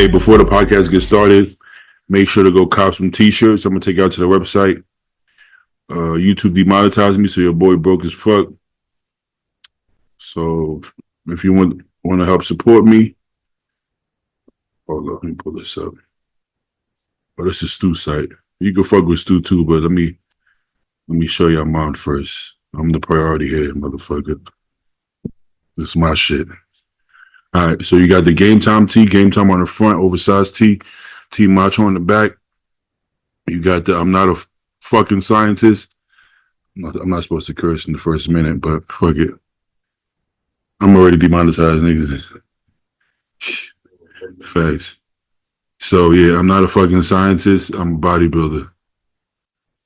Hey, before the podcast gets started, make sure to go cop some t-shirts. I'm gonna take you out to the website. YouTube demonetized me, so your boy broke as fuck. So if you want to help support me, hold on, let me pull this up. Oh, this is Stu's site. You can fuck with Stu too, but let me show y'all mine first. I'm the priority here, motherfucker. This is my shit. All right, so you got the Game Time tee, Game Time on the front, oversized tee, Team Macho on the back. You got the I'm not a fucking scientist. I'm not supposed to curse in the first minute, but fuck it. I'm already demonetized, niggas. Facts. So yeah, I'm not a fucking scientist. I'm a bodybuilder.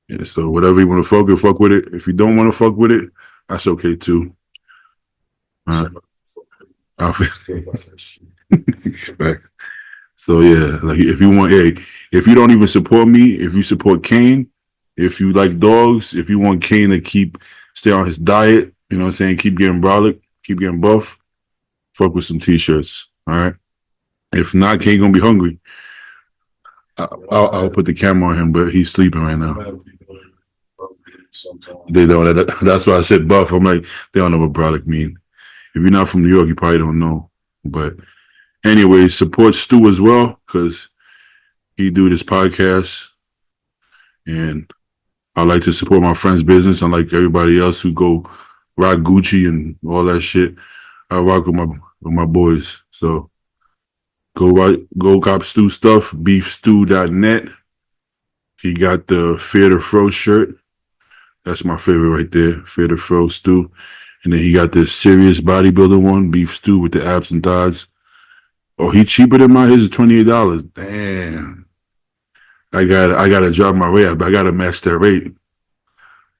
Yeah, so whatever you want to fuck with it. If you don't want to fuck with it, that's okay too. So yeah, like if you want, hey, if you don't even support me, if you support Kane, if you like dogs, if you want Kane to stay on his diet, you know what I'm saying, keep getting brolic, keep getting buff, fuck with some t-shirts. All right. If not, Kane gonna be hungry. I'll put the camera on him, but he's sleeping right now. They don't. That's why I said buff. I'm like, they don't know what brolic mean. If you're not from New York, you probably don't know. But anyway, support Stu as well, because he do this podcast. And I like to support my friend's business. Unlike everybody else who go rock Gucci and all that shit, I rock with my boys. So go cop Stu stuff, beefstew.net. He got the Fear the Fro shirt. That's my favorite right there, Fear the Fro Stu. And then he got this serious bodybuilding one, beef stew with the abs and thighs. Oh, he cheaper than mine. His is $28. Damn. I gotta drop my rate. I gotta match that rate.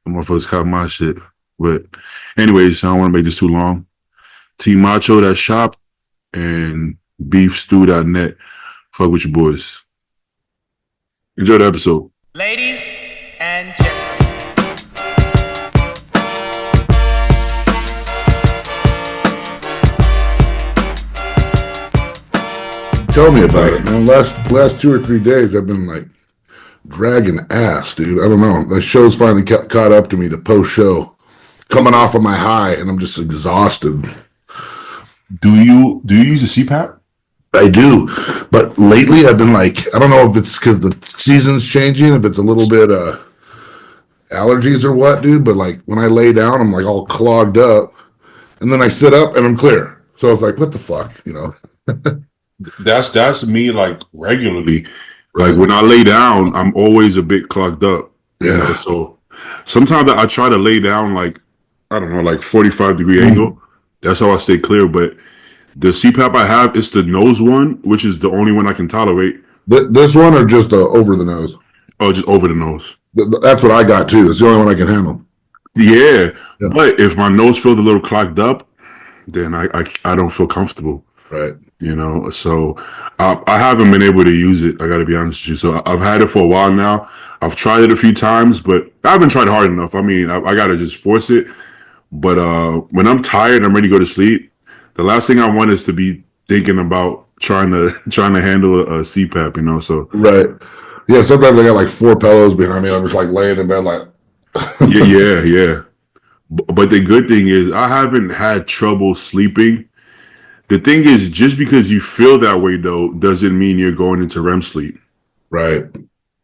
The motherfuckers cop my shit. But anyways, I don't want to make this too long. Team Macho, that shop, and beefstew.net. Fuck with your boys. Enjoy the episode. Ladies and gentlemen. Tell me about it, man. Last 2 or 3 days, I've been like dragging ass, dude. I don't know. The show's finally caught up to me. The post show, coming off of my high, and I'm just exhausted. Do you use a CPAP? I do, but lately I've been like, I don't know if it's because the season's changing, if it's a little bit allergies or what, dude. But like when I lay down, I'm like all clogged up, and then I sit up and I'm clear. So I was like, what the fuck, you know? That's me like regularly. Like when I lay down, I'm always a bit clogged up. Yeah. You know? So sometimes I try to lay down like, I don't know, like 45-degree angle. That's how I stay clear. But the CPAP I have, it's the nose one, which is the only one I can tolerate. This one or just over the nose? Oh, just over the nose. That's what I got too. It's the only one I can handle. Yeah. But if my nose feels a little clogged up, then I don't feel comfortable. Right. You know, so I haven't been able to use it. I got to be honest with you. So I've had it for a while now. I've tried it a few times, but I haven't tried hard enough. I mean, I got to just force it. But when I'm tired, I'm ready to go to sleep. The last thing I want is to be thinking about trying to handle a CPAP. You know, so right. Yeah. Sometimes I got like 4 pillows behind me. I'm just like laying in bed, like. yeah. But the good thing is I haven't had trouble sleeping. The thing is, just because you feel that way, though, doesn't mean you're going into REM sleep. Right.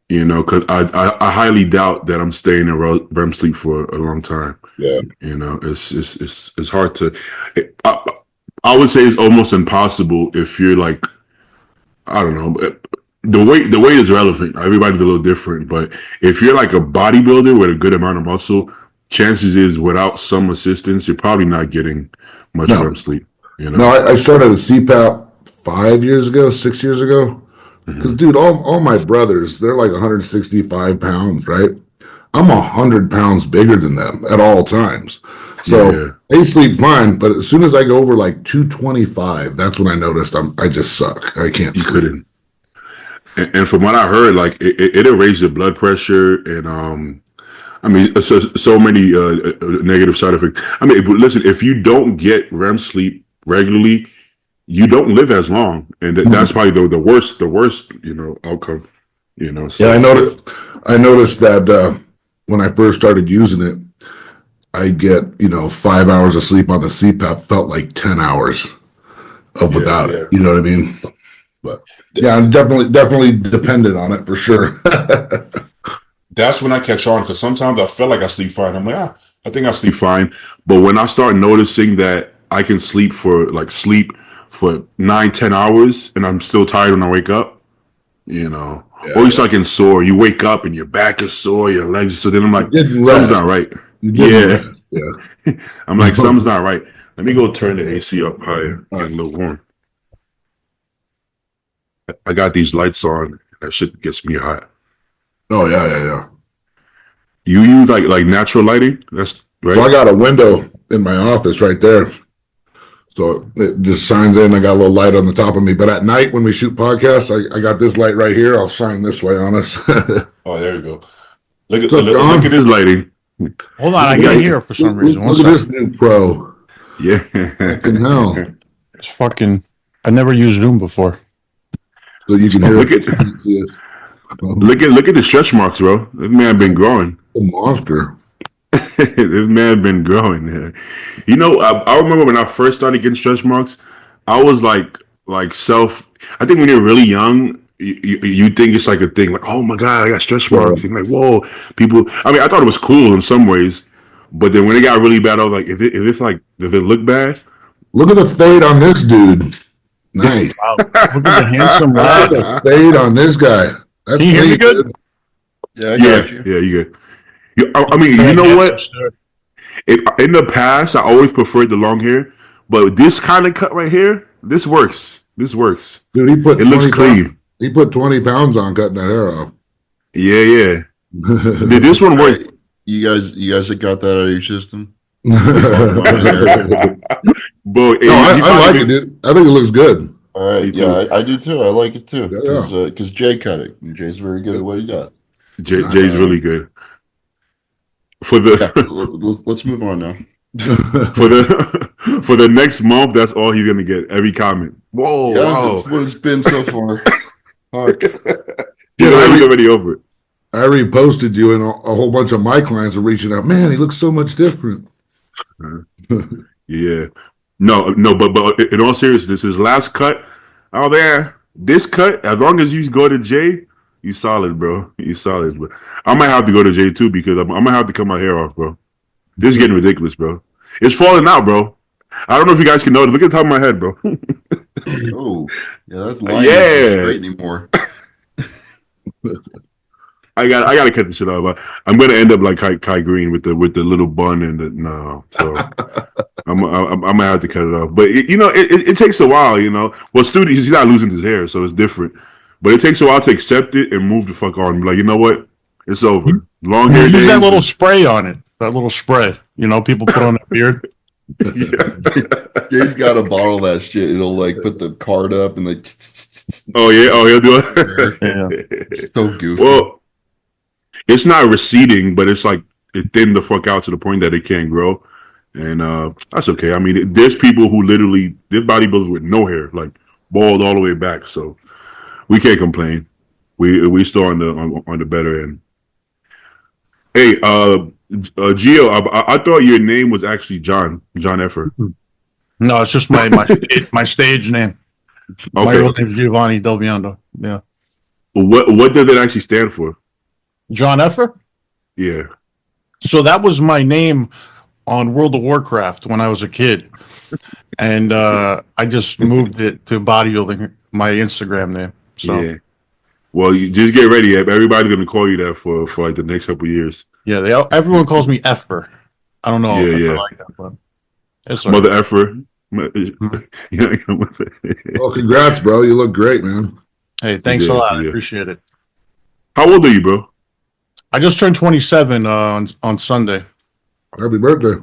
You know, because I highly doubt that I'm staying in REM sleep for a long time. Yeah. You know, it's hard to. I would say it's almost impossible if you're like, I don't know. The weight is relevant. Everybody's a little different, but if you're like a bodybuilder with a good amount of muscle, chances is without some assistance, you're probably not getting much REM sleep. You know? No, I started a CPAP 6 years ago. Because, dude, all my brothers, they're like 165 pounds, right? I'm 100 pounds bigger than them at all times. So they sleep fine, but as soon as I go over like 225, that's when I noticed I just suck. I can't sleep. Couldn't. And from what I heard, like it'll raise your blood pressure and I mean, so many negative side effects. I mean, listen, if you don't get REM sleep regularly, you don't live as long, and that's probably the worst outcome. So Yeah, I noticed that when I first started using it, I get 5 hours of sleep on the CPAP felt like 10 hours of without yeah. it. You know what I mean? But yeah, I'm definitely dependent on it for sure. That's when I catch on, because sometimes I feel like I sleep fine. I'm like, I think I sleep fine. But when I start noticing that I can sleep for 9, 10 hours and I'm still tired when I wake up, or you start getting sore. You wake up and your back is sore, your legs. So then I'm You like, didn't something's rest. not right. You didn't Yeah. rest. Yeah. I'm like, something's not right. Let me go turn the AC up higher. Get a little warm. I got these lights on. That shit gets me hot. Oh yeah. You use like natural lighting? That's So I right. got a window in my office right there. So it just shines in. I got a little light on the top of me. But at night when we shoot podcasts, I got this light right here. I'll shine this way on us. What's Oh, there you go. Look at up, John? look at this lighting. Hold on, I Yeah, can't hear for some reason. One Look at this second. new pro. yeah. Fucking hell. It's fucking. I never used Zoom before. So you can hear Look at it. look at the stretch marks, bro. This man been growing. A monster. This man been growing. I remember when I first started getting stretch marks, I was like self. I think when you're really young, you think it's like a thing, like, oh my god, I got stretch marks. And like, whoa, people. I mean, I thought it was cool in some ways, but then when it got really bad, I was like, does it look bad? Look at the fade on this dude. Nice. Wow. Look at the handsome Look lad. at the fade on this guy. That's Can you hear me clean, good? dude. Yeah, I Yeah, got you. yeah, you good. I mean, you know what? In the past, I always preferred the long hair, but this kind of cut right here, this works. This works. Dude, It looks clean. He put 20 pounds on cutting that hair off. Yeah. Did this one All work? right, you guys that got that out of your system. No, Bro, I like it, dude. I think it looks good. All right, Me too. yeah, I do too. I like it too Yeah. because Jay cut it. And Jay's very good at what he got. Jay's really good. For Yeah, the let's move on now. for the next month, that's all he's gonna get. Every comment. Whoa, Yeah, wow. that's what it's been so far. Fuck. He's already over it. I reposted you, and a whole bunch of my clients are reaching out. Man, he looks so much different. Yeah. No, but in all seriousness, his last cut, oh there, this cut, as long as you go to Jay, you solid, bro. You solid, but I might have to go to Jay too, because I might have to cut my hair off, bro. This is getting ridiculous, bro. It's falling out, bro. I don't know if you guys can notice. Look at the top of my head, bro. Oh, yeah, that's line Yeah. isn't straight anymore. I gotta cut this shit off. I'm gonna end up like Kai Green with the little bun and the no. So I'm gonna have to cut it off. But it takes a while, Well, Stu, he's not losing his hair, so it's different. But it takes a while to accept it and move the fuck on. Be like, you know what? It's over. Long hair Use days. that little spray on it. That little spray. People put on their beard. Jay's got to borrow that shit. It'll like put the card up and like. Oh yeah. Oh, he'll do it. So goofy. Well, it's not receding, but it's like it thinned the fuck out to the point that it can't grow, and that's okay. I mean, there's people who literally there's bodybuilders with no hair, like bald all the way back. So we can't complain. We still on the better end. Hey, Gio, I thought your name was actually John Effer. No, it's just my stage name. My Okay. real name is Giovanni Del Biondo. Yeah. What does it actually stand for? John Effer? Yeah. So that was my name on World of Warcraft when I was a kid. And I just moved it to bodybuilding, my Instagram name. So Yeah. Well, you just get ready. Everybody's gonna call you that for like the next couple of years. yeah, everyone calls me Effer. I don't know if Yeah. I like that, but it's all right. Mother Effer. Well, congrats, bro. You look great, man. Hey, thanks Yeah, a lot. I yeah. appreciate it. How old are you, bro? I just turned 27 on Sunday. Happy birthday.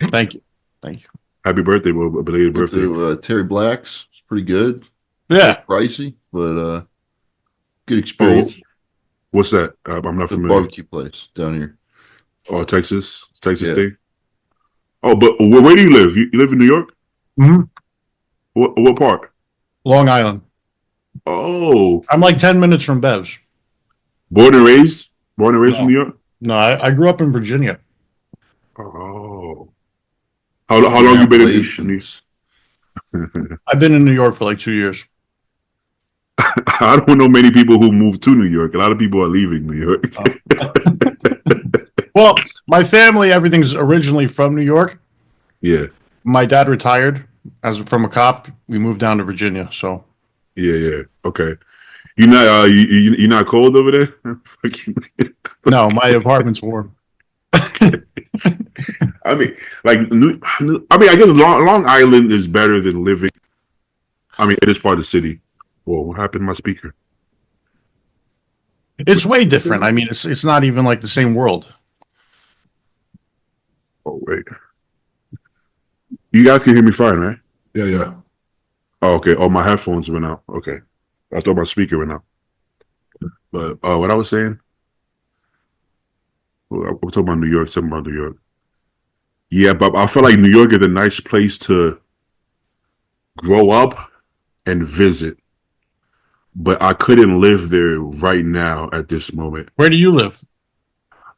Thank you. Happy birthday, bro. Belated Went birthday. to Terry Black's. It's pretty good. Yeah. Pricey, but good experience. What's that? I'm not The familiar. barbecue place down here. Oh, Texas Yeah. thing. Oh, but where do you live? You live in New York? Mm-hmm. What part? Long Island. Oh, I'm like 10 minutes from Bev's. born and raised. Born and raised in No, New York. no, I grew up in Virginia. Oh, how long you been in New Congratulations. I've been in New York for like 2 years. I don't know many people who moved to New York. A lot of people are leaving New York. Well, my family, everything's originally from New York. Yeah, My dad retired as from a cop. We moved down to Virginia. So yeah. Okay. You not you're not cold over there? no, my apartment's warm. I mean, like, I guess Long Island is better than living. I mean, it is part of the city. Whoa, what happened to my speaker? It's way different. I mean, it's not even like the same world. Oh, wait. You guys can hear me fine, right? Yeah. Oh, okay. Oh, my headphones went out. Okay. I thought my speaker went out. But what I was saying, well, I'm talking about New York, something about New York. Yeah, but I feel like New York is a nice place to grow up and visit. But I couldn't live there right now at this moment. Where do you live?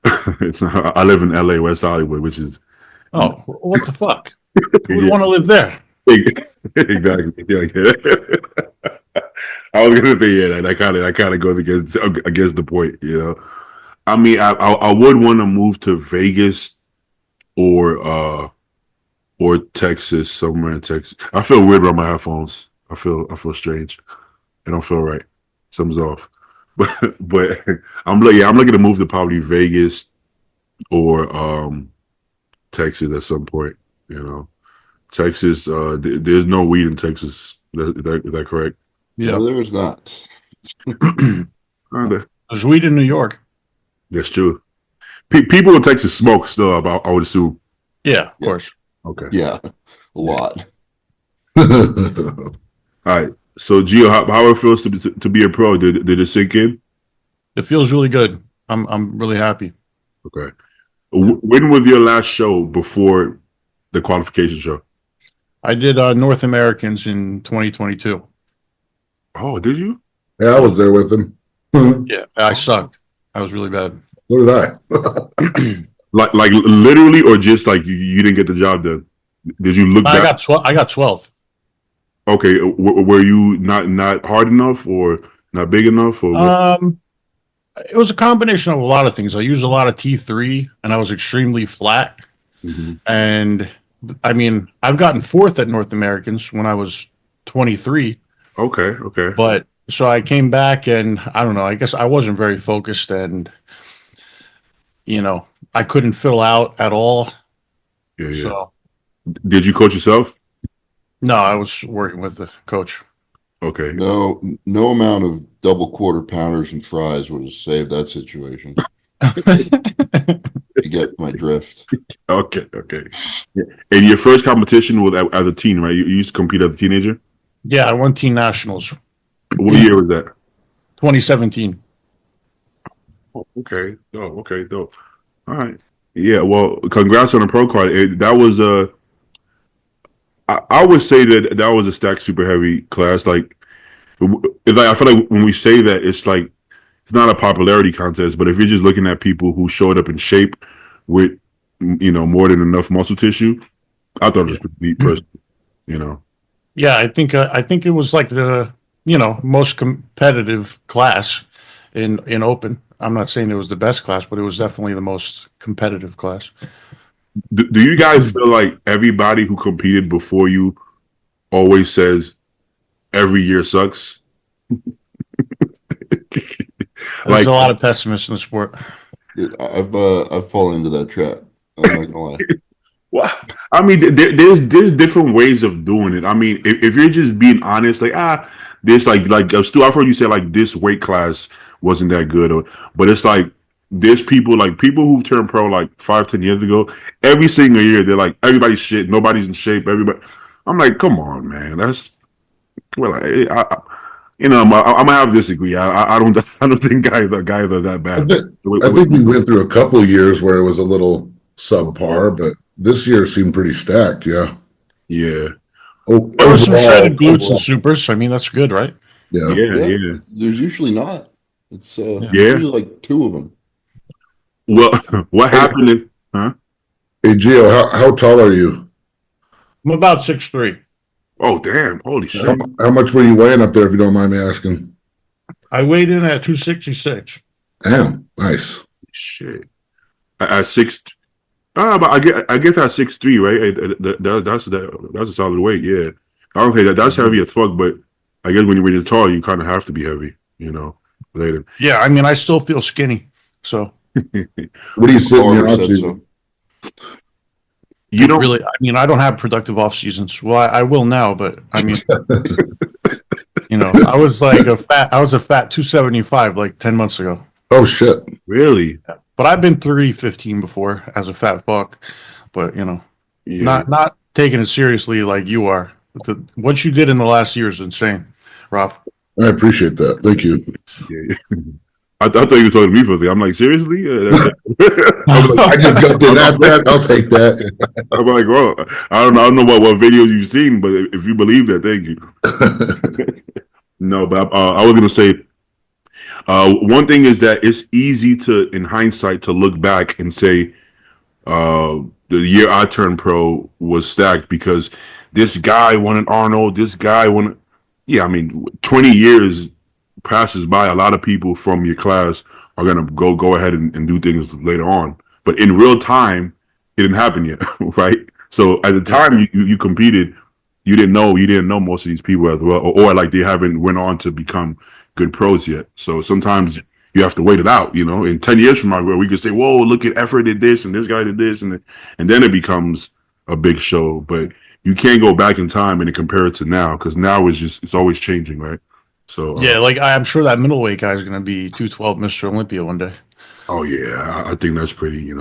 I live in LA, West Hollywood, which is Oh, what the fuck? Who would want to live there? exactly. Yeah. I was gonna say that kind of goes against the point, you know. I mean, I would want to move to Vegas or Texas, somewhere in Texas. I feel weird about my headphones. I feel strange. It don't feel right. Something's off. But I'm looking to move to probably Vegas or Texas at some point. You know, Texas. There's no weed in Texas. Is that correct? No, there's not. There's weed in New York. That's true. People in Texas smoke still. I would assume. Yeah, of course. Okay. Yeah, a lot. All right. So, Gio, how it feels to be a pro? Did it sink in? It feels really good. I'm really happy. Okay. When was your last show before the qualification show? I did North Americans in 2022. Oh, did you? Yeah, I was there with him. So Yeah, I sucked. I was really bad. did I. Like literally, or just like you didn't get the job done? Did you look I back? got 12th. Okay, were you not hard enough or not big enough or what? It was a combination of a lot of things. I used a lot of T3 and I was extremely flat. Mhm. And I mean, I've gotten fourth at North Americans when I was 23. Okay. But so I came back and I don't know, I guess I wasn't very focused and, I couldn't fill out at all. Yeah. So, Did you coach yourself? no, I was working with the coach. Okay. No amount of double quarter pounders and fries would have saved that situation. You get my drift. Okay. Yeah. And your first competition was as a teen, right? You used to compete as a teenager. Yeah, I won team nationals What year was that? 2017. Okay. Oh, okay. Dope. All right. Yeah. Well, congrats on the pro card. That was I would say that was a stacked super heavy class. It's like I feel like when we say that, it's like it's not a popularity contest, but if you're just looking at people who showed up in shape with more than enough muscle tissue, I thought it was pretty deep, personally. Yeah, I think it was like the most competitive class in open. I'm not saying it was the best class, but it was definitely the most competitive class. Do you guys feel like everybody who competed before you always says every year sucks? There's a lot of pessimists in the sport. Dude, I've fallen into that trap. I'm not gonna lie. Well, I mean, there's different ways of doing it. I mean, if you're just being honest, this Stu, I've heard you say like this weight class wasn't that good, but it's like there's people who turned pro like 5-10 years ago. Every single year, they're like everybody's shit, nobody's in shape. Everybody, I'm like, come on, man, that's well, I'm gonna have to disagree. I don't think guys are that bad. I think we went through a couple of years where it was a little subpar, but this year seemed pretty stacked. Yeah. Yeah. There were some shredded glutes overall, and supers. I mean, that's good, right? yeah. Yeah, Yeah, yeah, there's usually not. It's Yeah. yeah. usually like two of them. Well, what Hey, happened is, huh? hey Gio, how tall are you? I'm about 6'3". Oh, damn! Holy How, shit! how much were you weighing up there, if you don't mind me asking? I weighed in at 266. Damn, nice. Shit. At six, but I guess at 6'3", right? That's a solid weight. Yeah. Okay, that's heavy as fuck. But I guess when you're tall, you kind of have to be heavy. Later. Yeah, I mean, I still feel skinny. So What do you sit in your Barber off said season? You know, really, I mean, I don't have productive off seasons. Well, I will now, but I mean, I was a fat 275 like 10 months ago. Oh shit. really? But I've been 315 before as a fat fuck. But Yeah. not taking it seriously like you are. What you did in the last year is insane, Rob. I appreciate that. Thank you. Yeah. I thought you were talking to me for a thing. I'm like, seriously? I'm I like, just jumped in at that. I'll take that. I'm like, well, I don't know what videos you've seen, but if you believe that, thank you. No, but I was gonna say, one thing is that it's easy to, in hindsight, to look back and say, the year I turned pro was stacked because this guy won an Arnold. This guy won. Yeah, I mean, 20 years passes by. A lot of people from your class are gonna go ahead and do things later on. But in real time, it didn't happen yet, right? So at the time you competed, you didn't know most of these people as well, or like they haven't went on to become good pros yet. So sometimes you have to wait it out. In 10 years from now, where we could say, "Whoa, look at Effort did this and this guy did this," and then it becomes a big show. But you can't go back in time and compare it to now because now it's always changing, right? So Yeah, like I'm sure that middleweight guy is going to be 212 Mr. Olympia one day. oh yeah, I think that's pretty.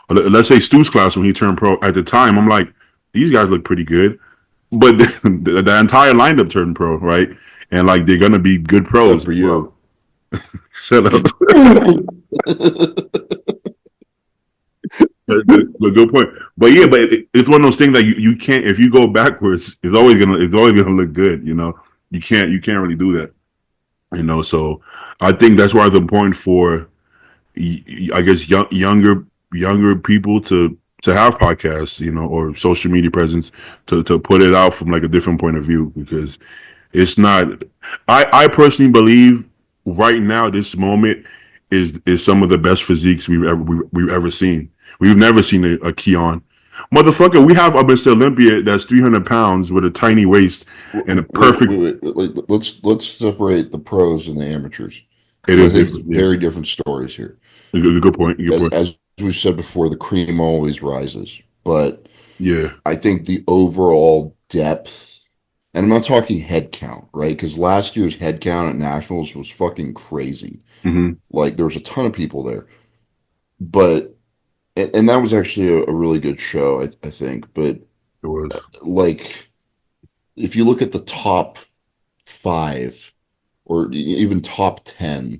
Let's say Stu's class when he turned pro. At the time, I'm like, these guys look pretty good, but the entire lineup turned pro, right? And like they're gonna be good pros. Except for you. Shut up. Good point. But yeah, but it's one of those things that you can't, if you go backwards, it's always gonna look good. You can't really do that. So I think that's why it's important for, I guess, younger people to have podcasts, or social media presence to put it out from like a different point of view, because it's not. I personally believe right now this moment is some of the best physiques we've ever seen. We've never seen a Keon. Motherfucker, we have a Mr. Olympia that's 300 pounds with a tiny waist and a perfect. Wait. Let's separate the pros and the amateurs. It I is think it's different. Yeah. very different stories here. Good point. Good point. As we've said before, the cream always rises, but Yeah. I think the overall depth, and I'm not talking head count, right? Because last year's head count at nationals was fucking crazy. hmm Like there was a ton of people there, but and that was actually a really good show, I think. But It was. like, if you look at the top five or even top 10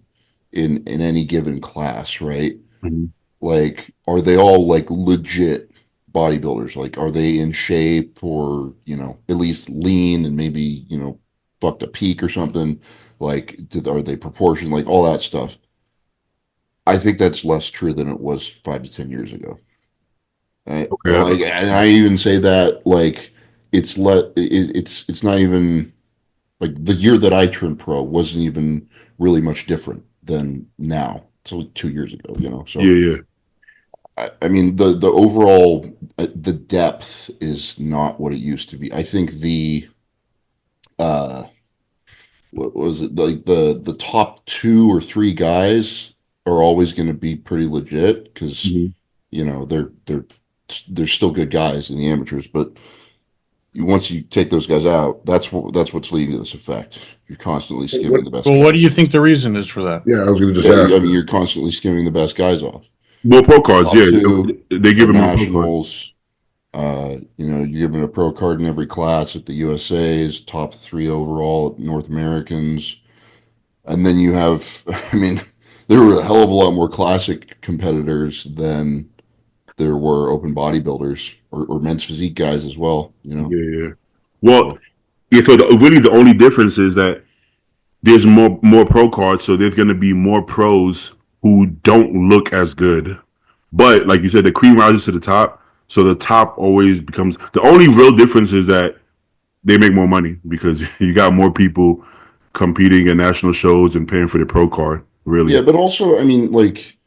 in any given class, right? Mhm. Like, are they all like legit bodybuilders? Like, are they in shape or, at least lean and maybe, fucked a peak or something? Like, are they proportioned? Like, all that stuff. I think that's less true than it was 5 to 10 years ago. Okay. And I even say that like it's not even like the year that I turned pro wasn't even really much different than now. It's only 2 years ago. Yeah. So Yeah. I mean the overall the depth is not what it used to be. I think the uh what was it, like the top two or three guys are always going to be pretty legit because Mhm. they're still good guys in the amateurs, but once you take those guys out, that's what's leading to this effect. You're constantly skimming the best Well, what do guys. you think the reason is for that? Yeah, I was going to just Yeah, ask. I mean, you're constantly skimming the best guys off. More pro cards. Top Yeah. two They give at him more pro cards. nationals. You're given a pro card in every class at the USA's, top three overall at North Americans. And then you have, I mean, there were a hell of a lot more classic competitors than there were open bodybuilders or men's physique guys as well. Yeah. Yeah. Well, yeah, so really the only difference is that there's more pro cards, so there's going to be more pros who don't look as good. But like you said, the cream rises to the top, so the top always becomes the only real difference is that they make more money because you got more people competing at national shows and paying for the pro card. Yeah, Really, but also, I mean, like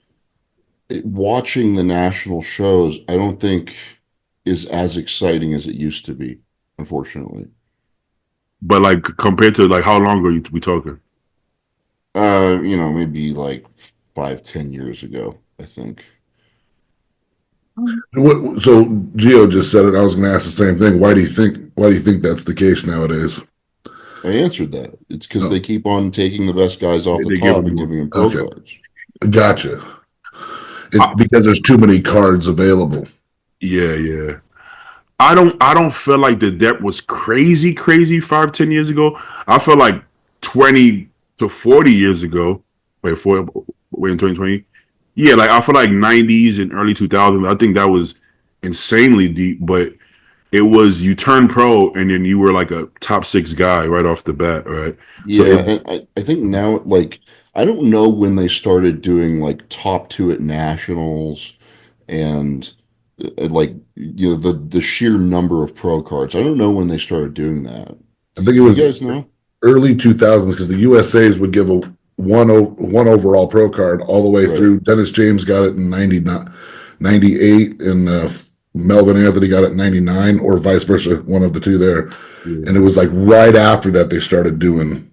watching the national shows, I don't think is as exciting as it used to be, unfortunately. but like compared to like how long are we talking? Maybe like 5, 10 years ago, I think. So Gio just said it. I was going to ask the same thing. Why do you think? Why do you think that's the case nowadays? I answered that. It's because No, they keep on taking the best guys off the They give top them and more. giving them pro okay, cards. gotcha. It's I, because there's too many cards available. yeah, yeah. I don't feel like the depth was crazy 5, 10 years ago. I feel like 20 to 40 years ago. Wait in 2020. Yeah, like I feel like '90s and early 2000s. I think that was insanely deep, but it was you turn pro and then you were like a top six guy right off the bat, right? So Yeah, and I think now, like, I don't know when they started doing like top two at nationals and like the sheer number of pro cards. I don't know when they started doing that. I think it Do you was guys know? early 2000s because the USA's would give a one overall pro card all the way Right. through. Dennis James got it in 99, 98, and Melvin Anthony got it in 99, or vice versa, one of the two there. yeah, And it was like right after that they started doing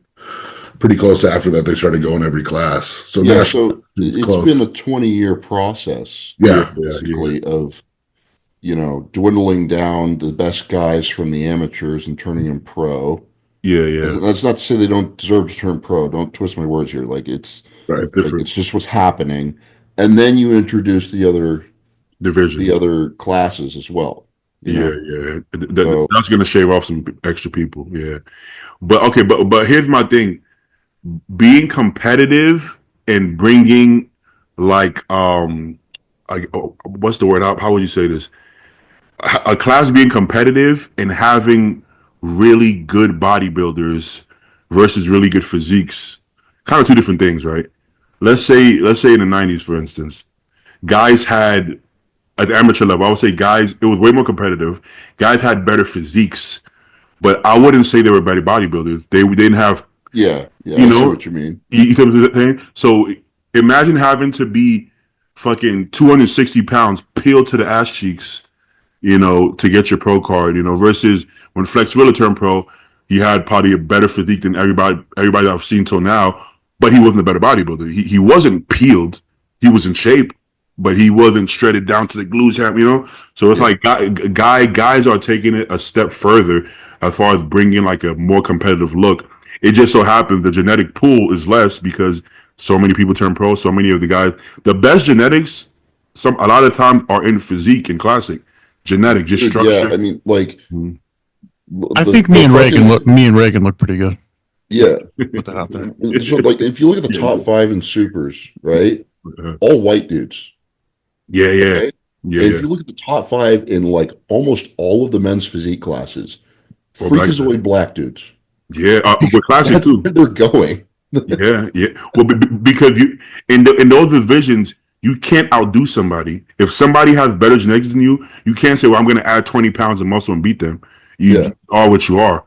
pretty close after that they started going every class. So Yeah, national so is it's been close. a 20-year process, Yeah, yeah. basically, of dwindling down the best guys from the amateurs and turning them pro. Yeah, yeah. That's not to say they don't deserve to turn pro. Don't twist my words here. right. It's different It's just what's happening. And then you introduce the divisions. other classes as well, you Yeah, know. yeah. So That's gonna shave off some extra people. Yeah, but okay, but here's my thing: being competitive and bringing like what's the word? How would you say this? A class being competitive and having really good bodybuilders versus really good physiques, kind of two different things, right? Let's say in the '90s, for instance, guys had at the amateur level, I would say guys, it was way more competitive. Guys had better physiques, but I wouldn't say they were better bodybuilders. They didn't have, yeah, yeah, you I see know, what you mean. you see what I'm saying? So imagine having to be fucking 260 pounds peeled to the ass cheeks, to get your pro card, versus when Flex Wheeler turned pro, he had probably a better physique than everybody I've seen till now, but he wasn't a better bodybuilder. He wasn't peeled. He was in shape, but he wasn't shredded down to the glues ham. So it's Yeah. like guys are taking it a step further as far as bringing like a more competitive look. It just so happens the genetic pool is less because so many people turn pro. So many of the guys, the best genetics, a lot of times are in physique and classic genetic, just Dude, yeah, structure. I mean, like Mhm. I the think the fucking Me and Reagan look pretty good. yeah. Put that out there. So like if you look at the Yeah, top five in supers, right? yeah, All white dudes. yeah, yeah, Okay. yeah, And if yeah. you look at the top five in like almost all of the men's physique classes, Or black guy. freakazoid black dudes. Yeah, with classic That's too. where they're going. Yeah, yeah. Well, because you in those divisions, you can't outdo somebody. If somebody has better genetics than you can't say, "Well, I'm going to add 20 pounds of muscle and beat them." You Yeah. are what you are.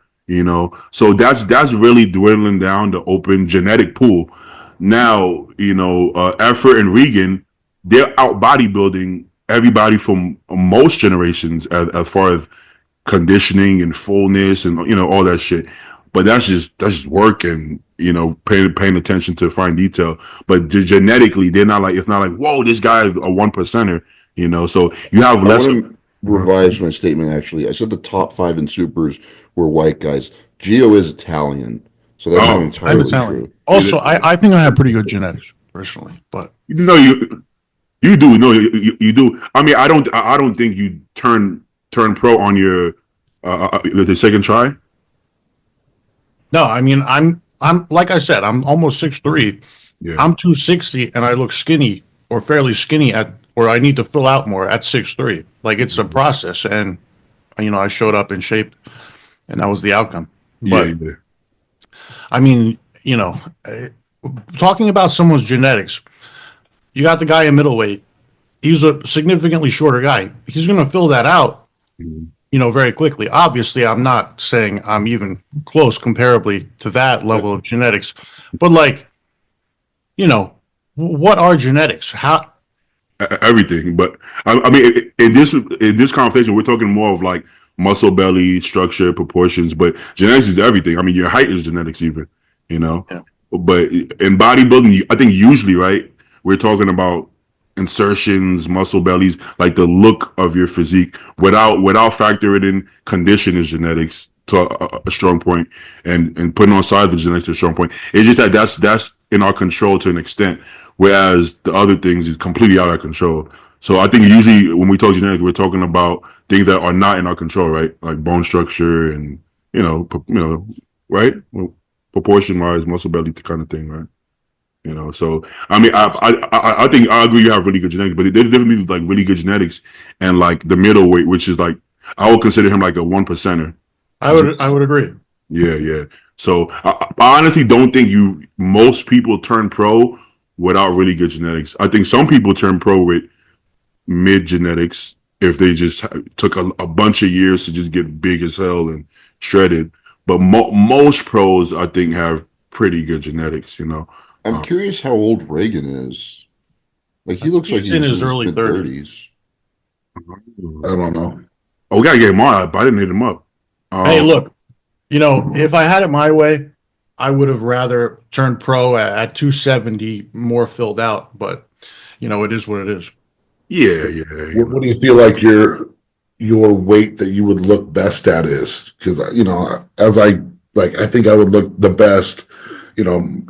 So that's really dwindling down the open genetic pool. Now, Effort and Regan, they're out bodybuilding everybody from most generations as far as conditioning and fullness and all that shit. But that's just work and paying attention to fine detail. But genetically, they're not like it's not like whoa, this guy is a 1%er. So you have I less. want to revise my statement actually. I said the top five in supers were white guys. Gio is Italian, so that's not Oh, I'm entirely Italian. true. Also, I think I have pretty good genetics personally, but no, you do no, you do. I mean, I don't think you turn pro on your the second try. no, I mean I'm like I said, I'm almost 6'3". Yeah, I'm 260 and I look skinny or fairly skinny or I need to fill out more at 6'3". Like it's a process and I showed up in shape and that was the outcome. Yeah, But yeah. I mean, talking about someone's genetics, you got the guy in middleweight. He's a significantly shorter guy. He's going to fill that out, Mhm. very quickly. Obviously, I'm not saying I'm even close comparably to that level of genetics, but like, what are genetics? How? Everything. But I mean, in this conversation, we're talking more of like muscle belly structure, proportions. But genetics is everything. I mean, your height is genetics, even. You know. Yeah. But in bodybuilding, I think usually, right, we're talking about insertions, muscle bellies, like the look of your physique, without factoring in condition is genetics to a strong point, and putting on size of genetics to a strong point. It's just that that's in our control to an extent, whereas the other things is completely out of our control. So I think usually when we talk genetics, we're talking about things that are not in our control, right? Like bone structure and right? Well, proportion wise, muscle belly kind of thing, right? So I mean, I think I agree you have really good genetics, but there's definitely like really good genetics and like the middleweight, which is like I would consider him like a 1%er. I would agree. Yeah, yeah. So I honestly don't think most people turn pro without really good genetics. I think some people turn pro with mid genetics if they just took a bunch of years to just get big as hell and shredded. But most pros, I think, have pretty good genetics. I'm curious how old Reagan is. Like he looks like He's in he's in his his early mid 30s. 30s. I don't know. Oh, we gotta get him on. I didn't hit him up. Hey, look, if I had it my way, I would have rather turned pro at 270, more filled out. But it is what it is. Yeah, yeah. What do you feel like your weight that you would look best at is? Because as I think I would look the best,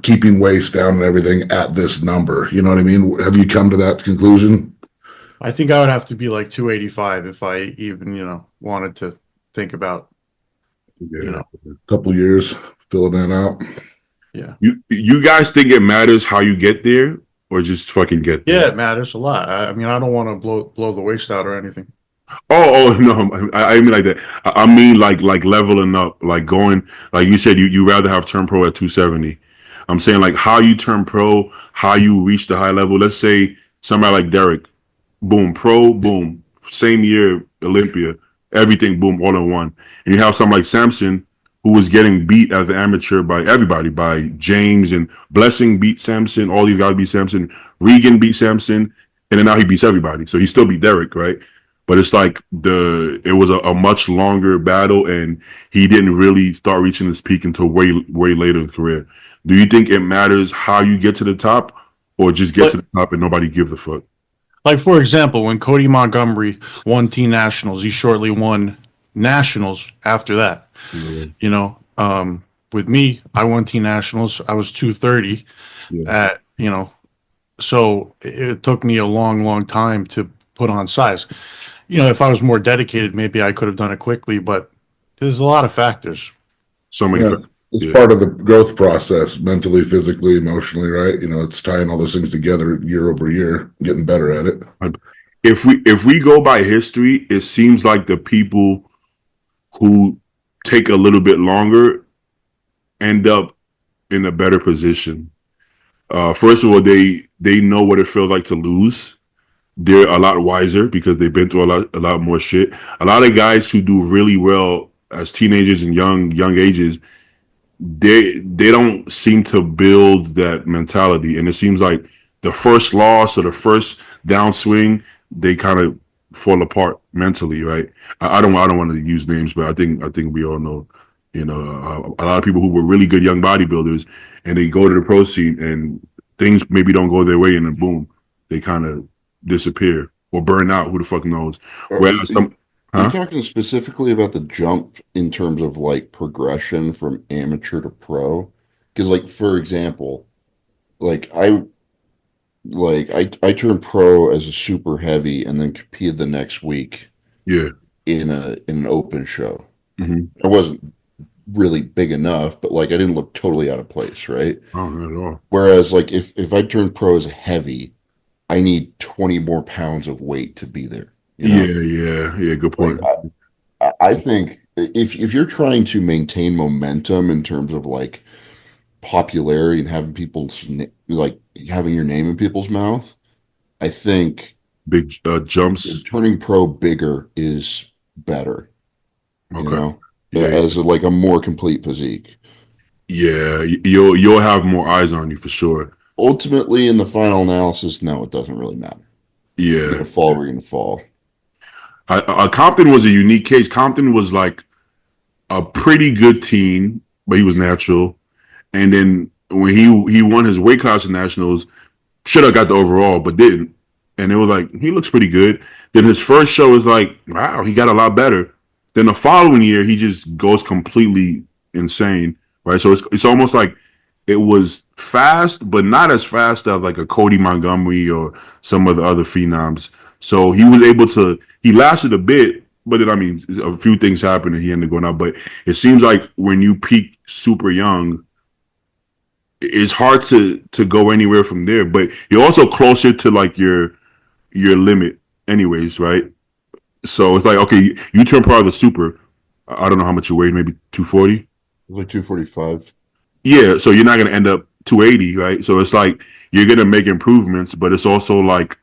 keeping waist down and everything at this number. You know what I mean? Have you come to that conclusion? I think I would have to be like 285 if I even wanted to think about Yeah. Couple years filling that out. yeah. You guys think it matters how you get there, or just fucking get there? Yeah, it matters a lot. I mean, I don't want to blow the waist out or anything. Oh no, I mean like that. I mean like leveling up, like going, like you said, you rather have turn pro at 270. I'm saying like how you turn pro, how you reach the high level. Let's say somebody like Derek, boom, pro, boom, same year Olympia, everything, boom, all in one. And you have somebody like Samson, who was getting beat as an amateur by everybody, by James and Blessing beat Samson, all these guys beat Samson, Regan beat Samson, and then now he beats everybody. So he still beat Derek, right? But it's like it was a much longer battle, and he didn't really start reaching his peak until way later in his career. Do you think it matters how you get to the top, or just get But to the top and nobody gives a fuck? like for example, when Cody Montgomery won Team Nationals, he shortly won Nationals after that. Yeah. With me, I won Team Nationals. I was 230 Yeah. at so it took me a long, long time to put on size. If I was more dedicated, maybe I could have done it quickly, but there's a lot of factors. So many Yeah, factors. it's Yeah. part of the growth process, mentally, physically, emotionally, right? It's tying all those things together year over year, getting better at it. If we go by history, it seems like the people who take a little bit longer end up in a better position. First of all, they know what it feels like to lose. They're a lot wiser because they've been through a lot more shit. A lot of guys who do really well as teenagers and young ages, they don't seem to build that mentality, and it seems like the first loss or the first downswing, they kind of fall apart mentally, right? I don't want to use names, but I think we all know, a lot of people who were really good young bodybuilders, and they go to the pro scene and things maybe don't go their way, and then boom, they kind of disappear or burn out. Who the fuck knows? Are, Whereas some, are you huh? talking specifically about the jump in terms of like progression from amateur to pro? Because like for example, like I turned pro as a super heavy and then competed the next week Yeah. in an open show. Mm-hmm. I wasn't really big enough, but like I didn't look totally out of place, right? Oh, not at all. Whereas like if I turned pro as a heavy, I need 20 more pounds of weight to be there, you Yeah, know? yeah, yeah. Good Like point. I think if you're trying to maintain momentum in terms of like popularity and having like having your name in people's mouth, I think Big jumps. turning pro bigger is better, you Okay. know, Yeah. as like a more complete physique. Yeah. You'll have more eyes on you for sure. Ultimately, in the final analysis, no, it doesn't really matter. You're Yeah. gonna fall, we're gonna fall. Compton was a unique case. Compton was like a pretty good team, but he was natural. And then when he won his weight class in nationals, should have got the overall, but didn't. And it was like he looks pretty good. Then his first show was like, wow, he got a lot better. Then the following year, he just goes completely insane, right? So it's almost like it was fast, but not as fast as like a Cody Montgomery or some of the other phenoms. So he was able to. He lasted a bit, but then I mean, a few things happened and he ended up going out. But it seems like when you peak super young, it's hard to go anywhere from there. But you're also closer to like your limit, anyways, right? So it's like okay, you turn part of the super. I don't know how much you weigh, maybe 240. Like 245. Yeah, so you're not gonna end up 280, right? So it's like you're gonna make improvements, but it's also like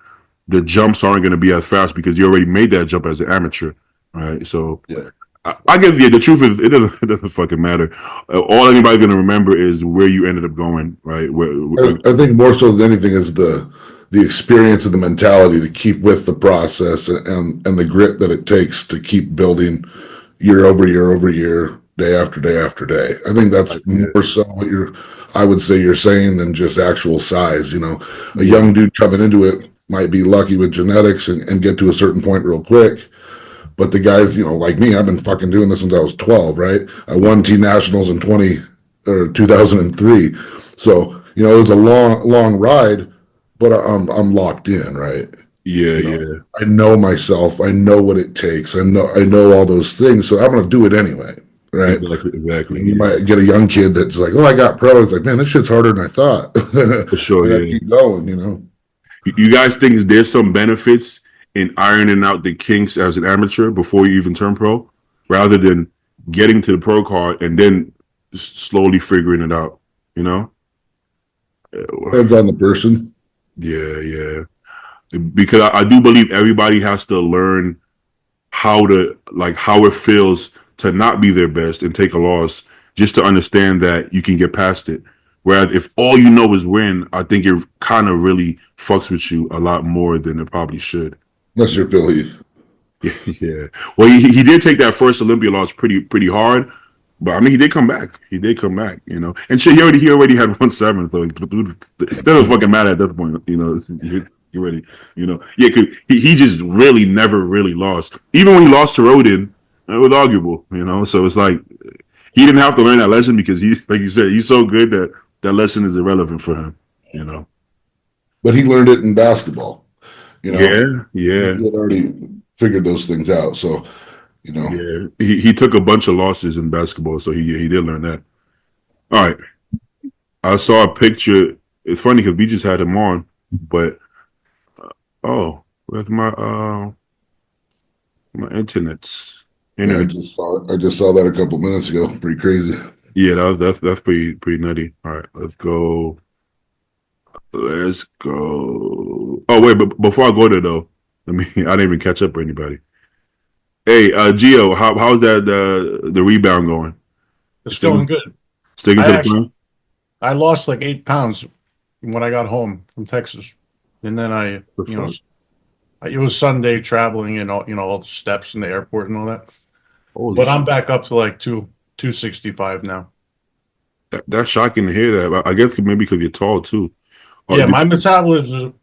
the jumps aren't gonna be as fast because you already made that jump as an amateur, right? So Yeah. I guess the truth is it doesn't fucking matter. All anybody's gonna remember is where you ended up going, right? I think more so than anything is the experience and the mentality to keep with the process and the grit that it takes to keep building year over year over year, day after day after day. I think that's more so what I would say you're saying than just actual size. You know, a young dude coming into it might be lucky with genetics and get to a certain point real quick. But the guys, you know, like me, I've been fucking doing this since I was 12, right? I won T Nationals in 2003. So, you know, it was a long ride, but I'm locked in, right? yeah, You know, yeah, I know myself. I know what it takes. I know all those things. So I'm going to do it anyway, right? exactly. You Yeah, might get a young kid that's like, "Oh, I got pro." It's like, man, this shit's harder than I thought. for sure. I got to Yeah, keep going, you know. you guys think there's some benefits in ironing out the kinks as an amateur before you even turn pro, rather than getting to the pro card and then slowly figuring it out. You know? Depends on the person. Yeah, yeah. Because I do believe everybody has to learn how it feels to not be their best and take a loss, just to understand that you can get past it. Whereas if all you know is win, I think it kind of really fucks with you a lot more than it probably should. Unless you're Phil Heath. Yeah, yeah. Well, he did take that first Olympia loss pretty hard, but I mean he did come back. He did come back, you know. And shit, he already had 1-7, so it doesn't fucking matter at that point, you know. You ready, you know. Yeah, cause he just really never really lost. Even when he lost to Rodin, it was arguable, you know. So it's like he didn't have to learn that lesson because like you said, he's so good that that lesson is irrelevant for him, you know. But he learned it in basketball. You know, Yeah, yeah. he had already figured those things out. So, you know, Yeah, he took a bunch of losses in basketball, so he did learn that. All right, I saw a picture. It's funny because we just had him on, but oh, where's my yeah, internet? I just saw that a couple minutes ago. Pretty crazy. Yeah, that's pretty nutty. All right, let's go. Let's go. Oh wait, but before I go there though, let me. I didn't even catch up with anybody. Hey, Gio, how's that the rebound going? It's going Sticking good. sticking I to the actually plan? I lost like 8 pounds when I got home from Texas, and then The you know, fuck? it was Sunday traveling and all the steps in the airport and all that. Holy But I'm shit. back up to like 265 now. That's shocking to hear that. I guess maybe because you're tall too. Oh, Yeah, my metabolism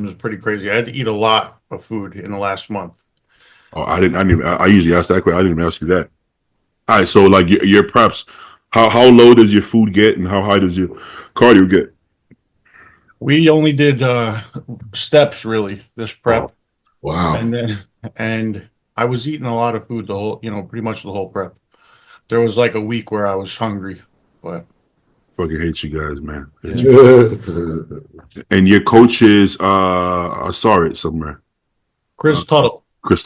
is pretty crazy. I had to eat a lot of food in the last month. I usually ask that question. I didn't even ask you that. All right, so like your preps, how low does your food get, and how high does your cardio get? We only did steps really this Oh, prep, Wow. and I was eating a lot of food the whole, pretty much the whole prep. There was like a week where I was hungry, but fucking hate you guys, man. Hate yeah, you. And your coach is I saw it somewhere. Uh, Chris Tuttle, Chris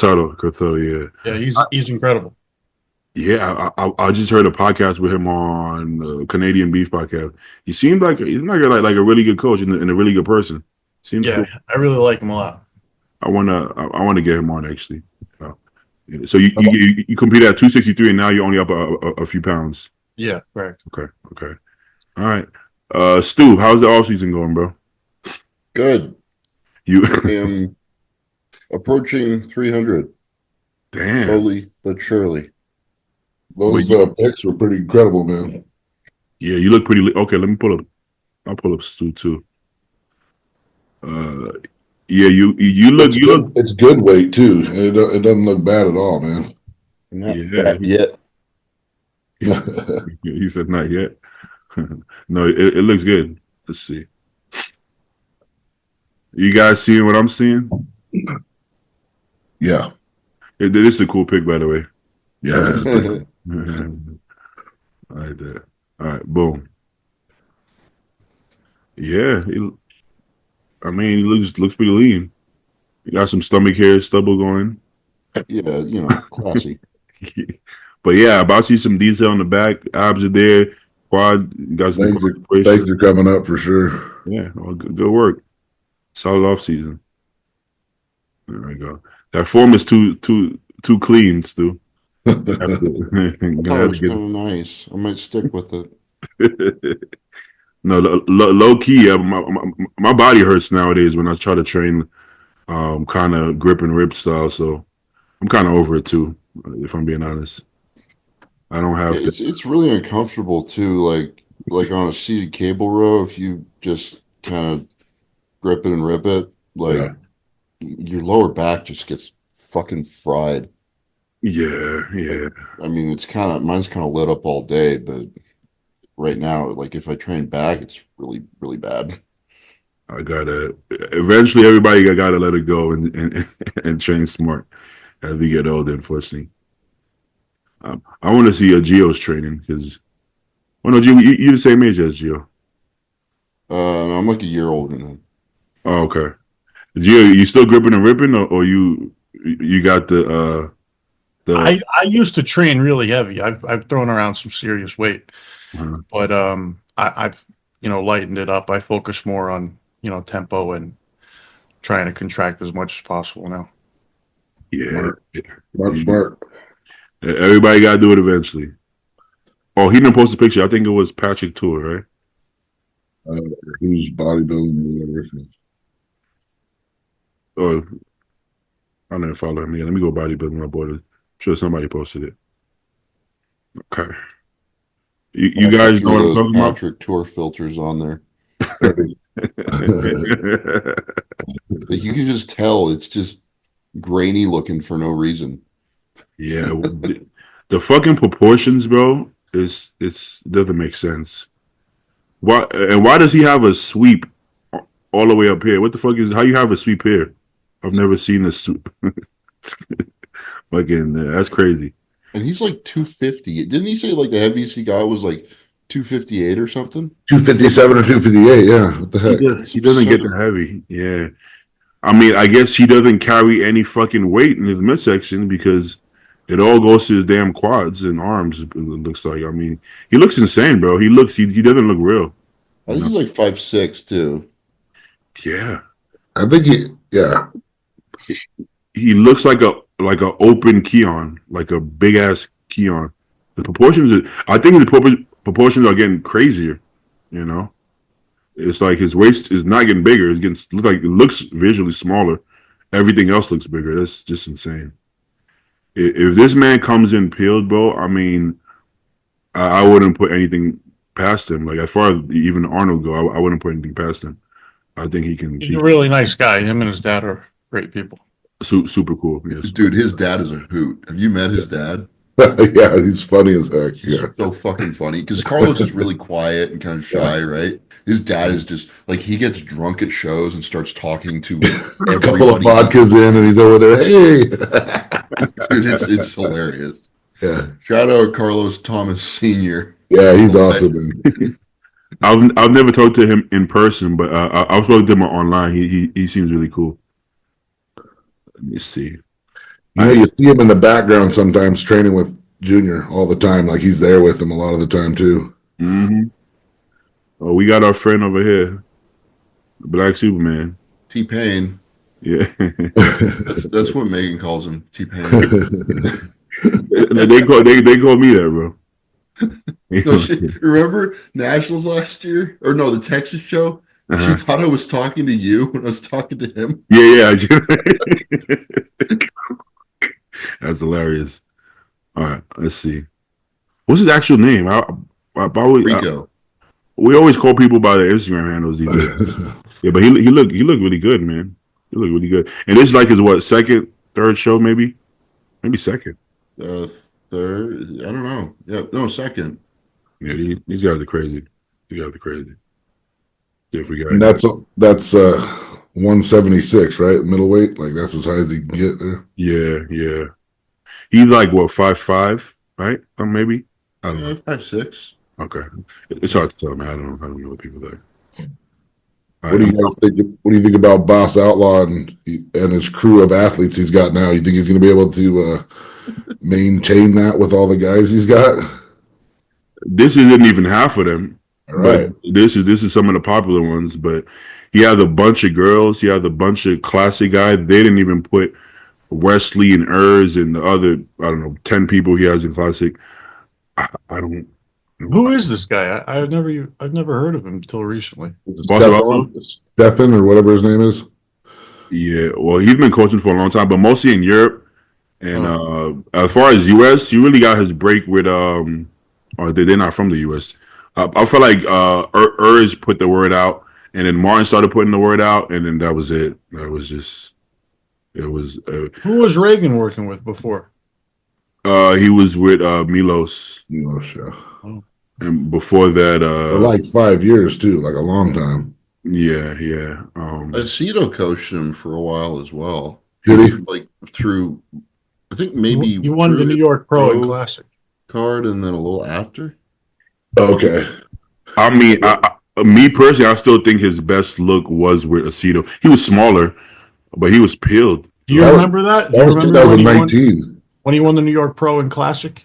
Tuttle, yeah. yeah, he's I, he's incredible. Yeah, I just heard a podcast with him on Canadian Beef podcast. He seemed like he's like a really good coach and a really good person. Seems Yeah, cool. I really like him a lot. I wanna get him on actually. Uh, so you competed at 263 and now you're only up a few pounds. Yeah, correct. Okay, okay, all right. Stu, how's the off season going, bro? Good. You I am approaching 300, damn. slowly but surely. Those picks were pretty incredible, man. Yeah, you look pretty. Okay, let me pull up. I'll pull up Stu too. Uh, yeah, It's you good. look. It's good weight too. It doesn't look bad at all, man. I'm not Yeah, fat yet. he said not yet. No, it looks good. Let's see. You guys seeing what I'm seeing? Yeah, This is a cool pick, by the way. yeah. It's pretty cool. All right, there. All right, boom. Yeah, I mean, he looks pretty lean. You got some stomach hair, stubble going. Yeah, classy. But yeah, about to see some detail in the back. Abs are there. Quad got some Things quad are braces. things are coming up for sure. Yeah, well, good work. Solid off season. There we go. That form is too clean, Stu. Have to, I thought gonna it have was to kind of nice. I might stick with it. get. No, low key. My body hurts nowadays when I try to train, kind of grip and rip style. So I'm kind of over it too, if I'm being honest. I don't Yeah, have to. it's really uncomfortable too. Like on a seated cable row, if you just kind of grip it and rip it, Yeah, like your lower back just gets fucking fried. Yeah, Like, yeah. I mean, mine's kind of lit up all day, but right now, like if I train back, it's really, really bad. I gotta. Eventually, everybody gotta let it go and and train smart as we get older. Unfortunately, I want to see a Geo's training because. Oh no, Geo, you're the same age as Geo. No, I'm like a year older than him. Oh, okay. Gio, you still gripping and ripping, or you got the I used to train really heavy. I've thrown around some serious weight, uh, but I've lightened it up. I focus more on tempo and trying to contract as much as possible now. yeah, smart, smart. everybody got to do it eventually. Oh, he didn't post a picture. I think it was Patrick Tour, right? Uh, who's bodybuilding or whatever. Oh, I didn't follow him. Yeah, let me go bodybuilding my boy. I'm sure somebody posted it. Okay, you I got guys two know of what I'm those talking about? Patrick Tour filters on there. Like you can just tell it's just grainy looking for no reason. Yeah, the fucking proportions, bro, it doesn't make sense. Why does he have a sweep all the way up here? What the fuck is how you have a sweep here? I've never seen this. Fucking that's crazy. And he's like 250. Didn't he say like the heaviest he got was like 258 or something? 257 or 258. Yeah, what the heck? It's He doesn't get that absurd. heavy. Yeah, I mean, I guess he doesn't carry any fucking weight in his midsection because it all goes to his damn quads and arms. It looks like. I mean, he looks insane, bro. He doesn't look real. I You think know? he's like 5'6" too. Yeah, I think yeah. he looks like a open Keon, like a big ass Keon. The proportions, I think proportions are getting crazier. You know, it's like his waist is not getting bigger. It's getting it looks visually smaller. Everything else looks bigger. That's just insane. If this man comes in peeled, bro, I mean, I wouldn't put anything past him. Like as far as even Arnold go, I wouldn't put anything past him. I think he can He's a be really nice guy. Him and his dad are great people. super cool. Yes, Dude, his dad is a hoot. Have you met his dad? Yeah, he's funny as heck. He's Yeah. so fucking funny because Carlos is really quiet and kind of shy, right? His dad is just like he gets drunk at shows and starts talking to A couple of everybody. vodkas in, and he's over there. Hey, Dude, it's hilarious. yeah, Shout out Carlos Thomas Sr. yeah, he's awesome. Man. I've never talked to him in person, but I've spoken to him online. He seems really cool. Let me see. You know, you see him in the background sometimes training with Jr. all the time. Like he's there with him a lot of the time too. Mm-hmm. Oh, we got our friend over here, Black Superman. T-Pain. Yeah. That's what Megan calls him, T-Pain. they call me that, bro. No, remember Nationals last year? Or no, the Texas show? She Uh-huh. thought I was talking to you when I was talking to him. Yeah. That's hilarious. All right, let's see. What's his actual name? Rico. We always call people by their Instagram handles these days. Yeah, but he looked really good, man. He looked really good. And this is like his what, second, third show, maybe second. Uh, Third, I don't know. Yeah, no, second. Yeah, these guys are crazy. These guys are crazy. Different And guys. that's 176, right? Middleweight. Like that's as high as he can get there. Yeah. He's like what, 5'5", right? Maybe. I don't know. 5'6". Okay, it's hard to tell, man. I don't know what people think. All What right, do you guys think? What do you think about Boss Outlaw and his crew of athletes he's got now? You think he's going to be able to maintain that with all the guys he's got? this isn't even half of them, All but right. this is some of the popular ones. But he has a bunch of girls. He has a bunch of classic guys. They didn't even put Wesley and Urs and the other, I don't know, 10 people he has in classic. I don't. Who is this guy? I've never heard of him until recently. Boss of Outlaw? Stefan or whatever his name is. Yeah, well, he's been coaching for a long time, but mostly in Europe. And Oh. as far as US, he really got his break with or they're not from the US. I feel like Urs put the word out, and then Martin started putting the word out, and then that was it. That was just it was. Who was Reagan working with before? He was with Milos, You know, sure. Oh. and before that, For like 5 years too, like a long time. yeah. Aceto coached him for a while as well. Did he? Like through, I think maybe He won the through New his York Pro and Classic. card and then a little after. Okay. I mean, me personally, I still think his best look was with Aceto. He was smaller, but he was peeled. Do you That was- remember that? Do That you was remember when he 2019. won the New York Pro and Classic?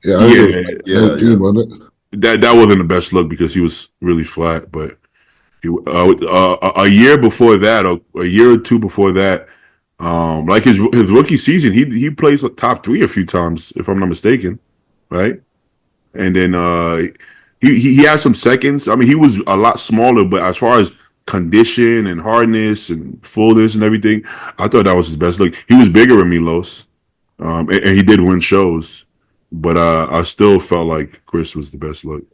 Yeah, I think it was Yeah, 19, yeah. wasn't it? that wasn't the best look because he was really flat. But a year before that, or a year or two before that, like his rookie season, he plays top three a few times, if I'm not mistaken, right? And then he had some seconds. I mean, he was a lot smaller, but as far as condition and hardness and fullness and everything, I thought that was his best look. He was bigger than Milos, and he did win shows, but I still felt like Chris was the best look.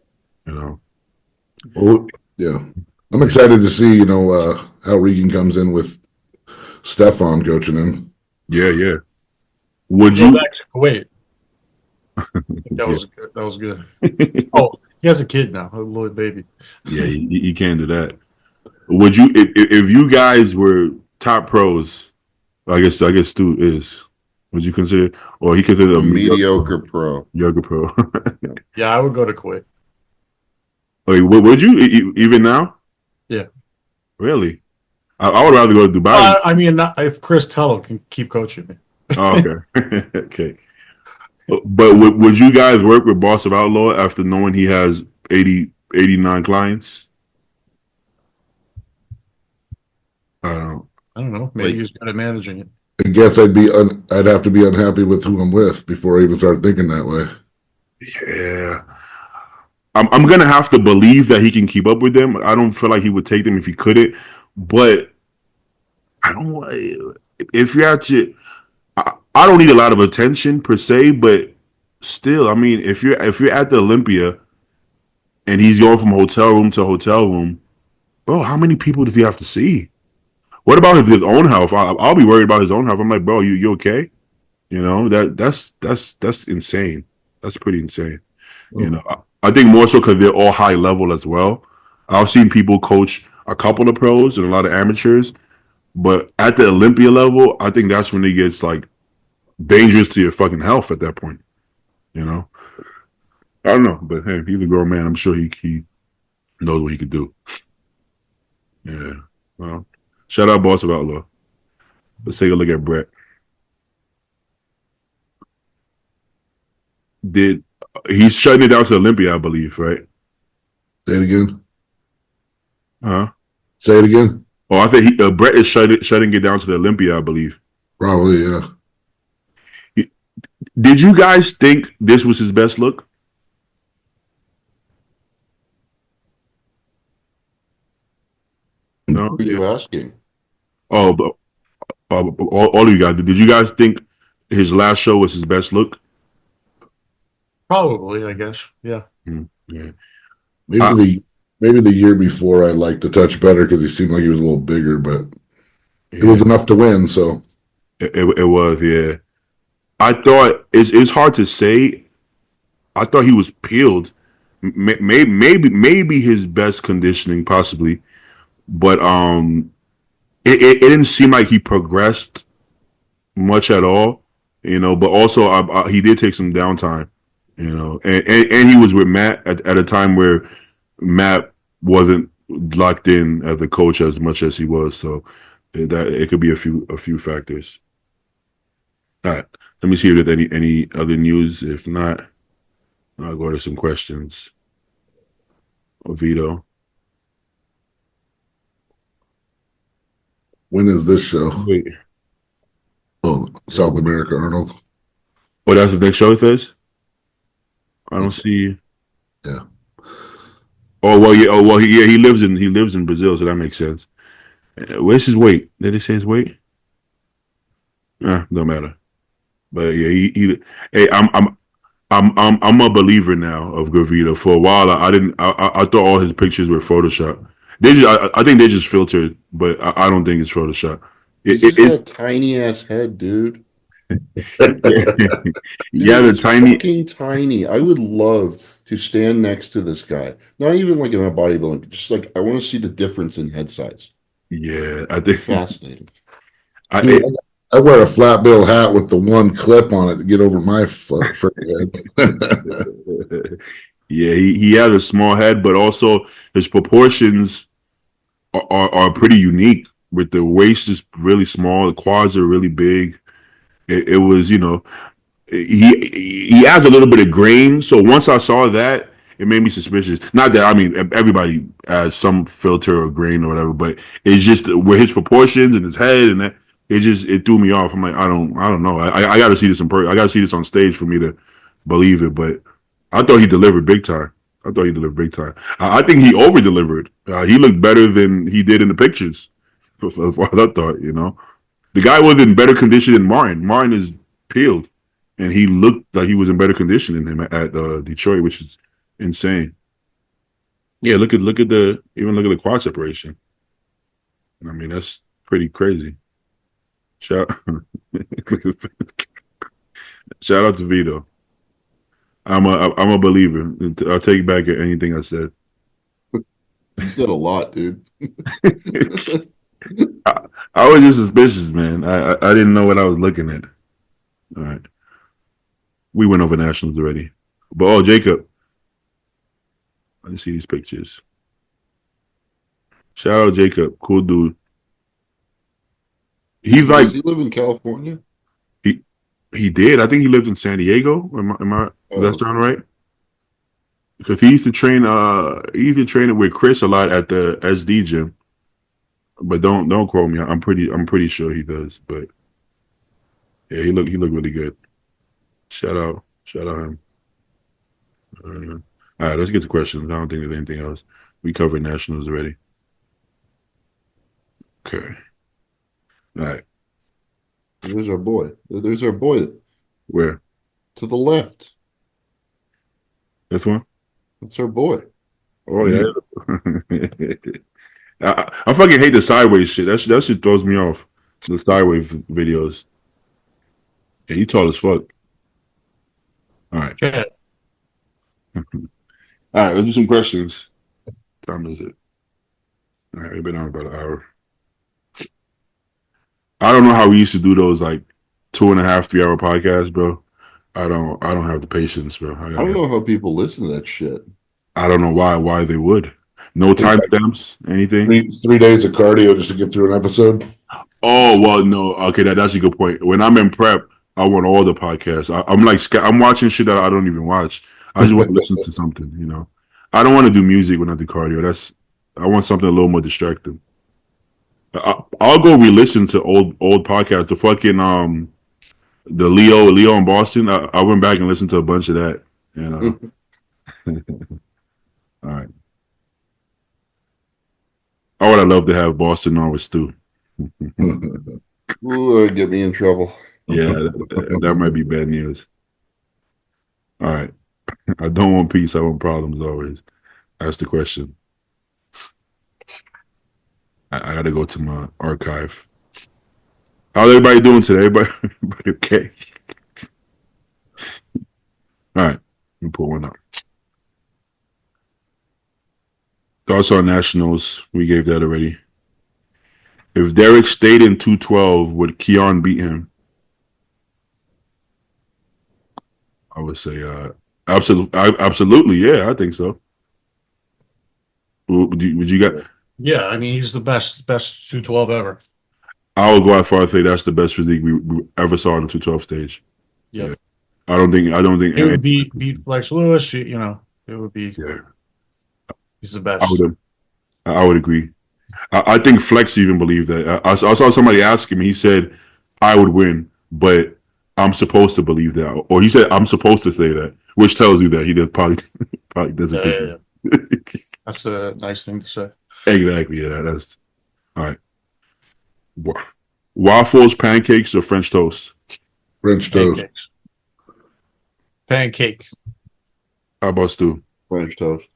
You know. Well, yeah. I'm excited to see, how Regan comes in with Stefan coaching him. Yeah. Would Go you? back to Kuwait. That was good. That was good. Oh, he has a kid now, a little baby. Yeah, you can't do that. Would you, if you guys were top pros? I guess Stu is. Would you consider, or he considered A a mediocre pro. younger pro? Yeah, I would go to Kuwait. Wait, would you even now? Yeah. Really? I would rather go to Dubai. I mean, if Chris Tello can keep coaching me. Oh, okay, okay. But would you guys work with Boss of Outlaw after knowing he has 89 clients? I don't know. I don't know. Maybe Like- he's good at managing it. I guess I'd have to be unhappy with who I'm with before I even start thinking that way. Yeah. I'm gonna have to believe that he can keep up with them. I don't feel like he would take them if he couldn't, but I don't. If you're at your, I don't need a lot of attention per se, but still, I mean, if you're at the Olympia and he's going from hotel room to hotel room, bro, how many people does he have to see? What about his own health? I'll be worried about his own health. I'm like, bro, you okay? You know that's insane. That's pretty insane. You know, I think more so because they're all high level as well. I've seen people coach a couple of pros and a lot of amateurs, but at the Olympia level, I think that's when it gets like dangerous to your fucking health at that point. You know, I don't know, but hey, he's a grown man. I'm sure he knows what he can do. Yeah. Well, shout out Boss of Outlaw. Let's take a look at Brett. Did he's shutting it down to Olympia, I believe, right? Say it again. Huh? Say it again. Oh, I think Brett is shutting it down to the Olympia, I believe. Probably, yeah. Did you guys think this was his best look? No. Who are you asking? Oh, but all of you guys. Did you guys think his last show was his best look? Probably, I guess. Yeah. Yeah. Maybe the year before I liked the touch better because he seemed like he was a little bigger, but it Yeah. was enough to win. So It was, yeah. I thought it's hard to say. I thought he was peeled. Maybe his best conditioning, possibly, but it didn't seem like he progressed much at all. But also he did take some downtime. And he was with Matt at a time where Matt wasn't locked in as a coach as much as he was. So that it could be a few factors. All right. Let me see if there's any other news. If not, I'll go to some questions. Vito. when is this show? Wait. Oh, South America, Arnold. Oh, that's the next show it says? I don't see. Yeah. Oh well, yeah. Oh well, he lives in Brazil, so that makes sense. Where's his weight? Did it say his weight? Don't matter. But yeah, hey, I'm a believer now of Gravito. For a while, I didn't. I thought all his pictures were Photoshop. I think they just filtered, but I don't think it's Photoshop. He's just got a tiny ass head, dude. Yeah, yeah, Dude, the he's tiny. fucking tiny. I would love to stand next to this guy. Not even like in a bodybuilding, just like I want to see the difference in head size. Yeah, I think. Fascinating. Dude, I, I wear a flat bill hat with the one clip on it to get over my head. yeah, he has a small head, but also his proportions are pretty unique. With the waist is really small, the quads are really big. It was, he has a little bit of grain. So once I saw that, it made me suspicious. Not that I mean everybody has some filter or grain or whatever, but it's just with his proportions and his head and that it threw me off. I'm like I don't know. I got to see this in person. I got to see this on stage for me to believe it. But I thought he delivered big time. I think he over delivered. He looked better than he did in the pictures. As far as I thought, the guy was in better condition than Martin. Martin is peeled, and he looked like he was in better condition than him at Detroit, which is insane. Yeah, look at the quad separation. I mean, that's pretty crazy. Shout shout out to Vito. I'm a believer. I'll take back anything I said. You said a lot, dude. I was just suspicious, man. I didn't know what I was looking at. All right, we went over nationals already, but Jacob, let me see these pictures. Shout out Jacob, cool dude. He's like Does he live in California? he did. I think he lived in San Diego. Does that sound right? Because he used to train. He used to train with Chris a lot at the SD gym. But don't quote me. I'm pretty sure he does. But yeah, he looked really good. Shout out him. All right, let's get to questions. I don't think there's anything else. We covered nationals already. Okay. All right. There's our boy. There's our boy Where? to the left. This one? That's our boy. Oh yeah. I fucking hate the sideways shit. That shit throws me off. The sideways videos. Yeah, he tall as fuck. All right. Yeah. All right, let's do some questions. What time is it? All right, we've been on about an hour. I don't know how we used to do those like 2.5, 3 hour podcasts, bro. I don't have the patience, bro. I don't know how people listen to that shit. I don't know why they would. No timestamps, anything. 3 days of cardio just to get through an episode. Oh well, no. Okay, that's a good point. When I'm in prep, I want all the podcasts. I'm like I'm watching shit that I don't even watch. I just want to listen to something. You know, I don't want to do music when I do cardio. I want something a little more distracting. I'll go re-listen to old podcasts. The fucking the Leo in Boston. I went back and listened to a bunch of that. You know. All right. I would have loved to have Boston on with Stu. Ooh, get me in trouble. Yeah, that might be bad news. All right. I don't want peace. I want problems always. That's the question. I got to go to my archive. How's everybody doing today? Everybody okay? All right. Let me put one up. Thoughts on Nationals. We gave that already. If Derek stayed in 212, would Keon beat him? I would say absolutely. Yeah, I think so. Would you got? Yeah, I mean he's the best 212 ever. I would go as far as say that's the best physique we ever saw on the 212 stage. Yep. Yeah. I don't think it would beat Flex Lewis. You know, it would be. Yeah. He's the best. I would agree. I think Flex even believed that. I saw somebody ask him. He said, "I would win, but I'm supposed to believe that," or he said, "I'm supposed to say that," which tells you that he does probably doesn't. Yeah. That's a nice thing to say. Exactly. Yeah, that's all right. Waffles, pancakes, or French toast? French toast. Pancake. How about Stu? French toast.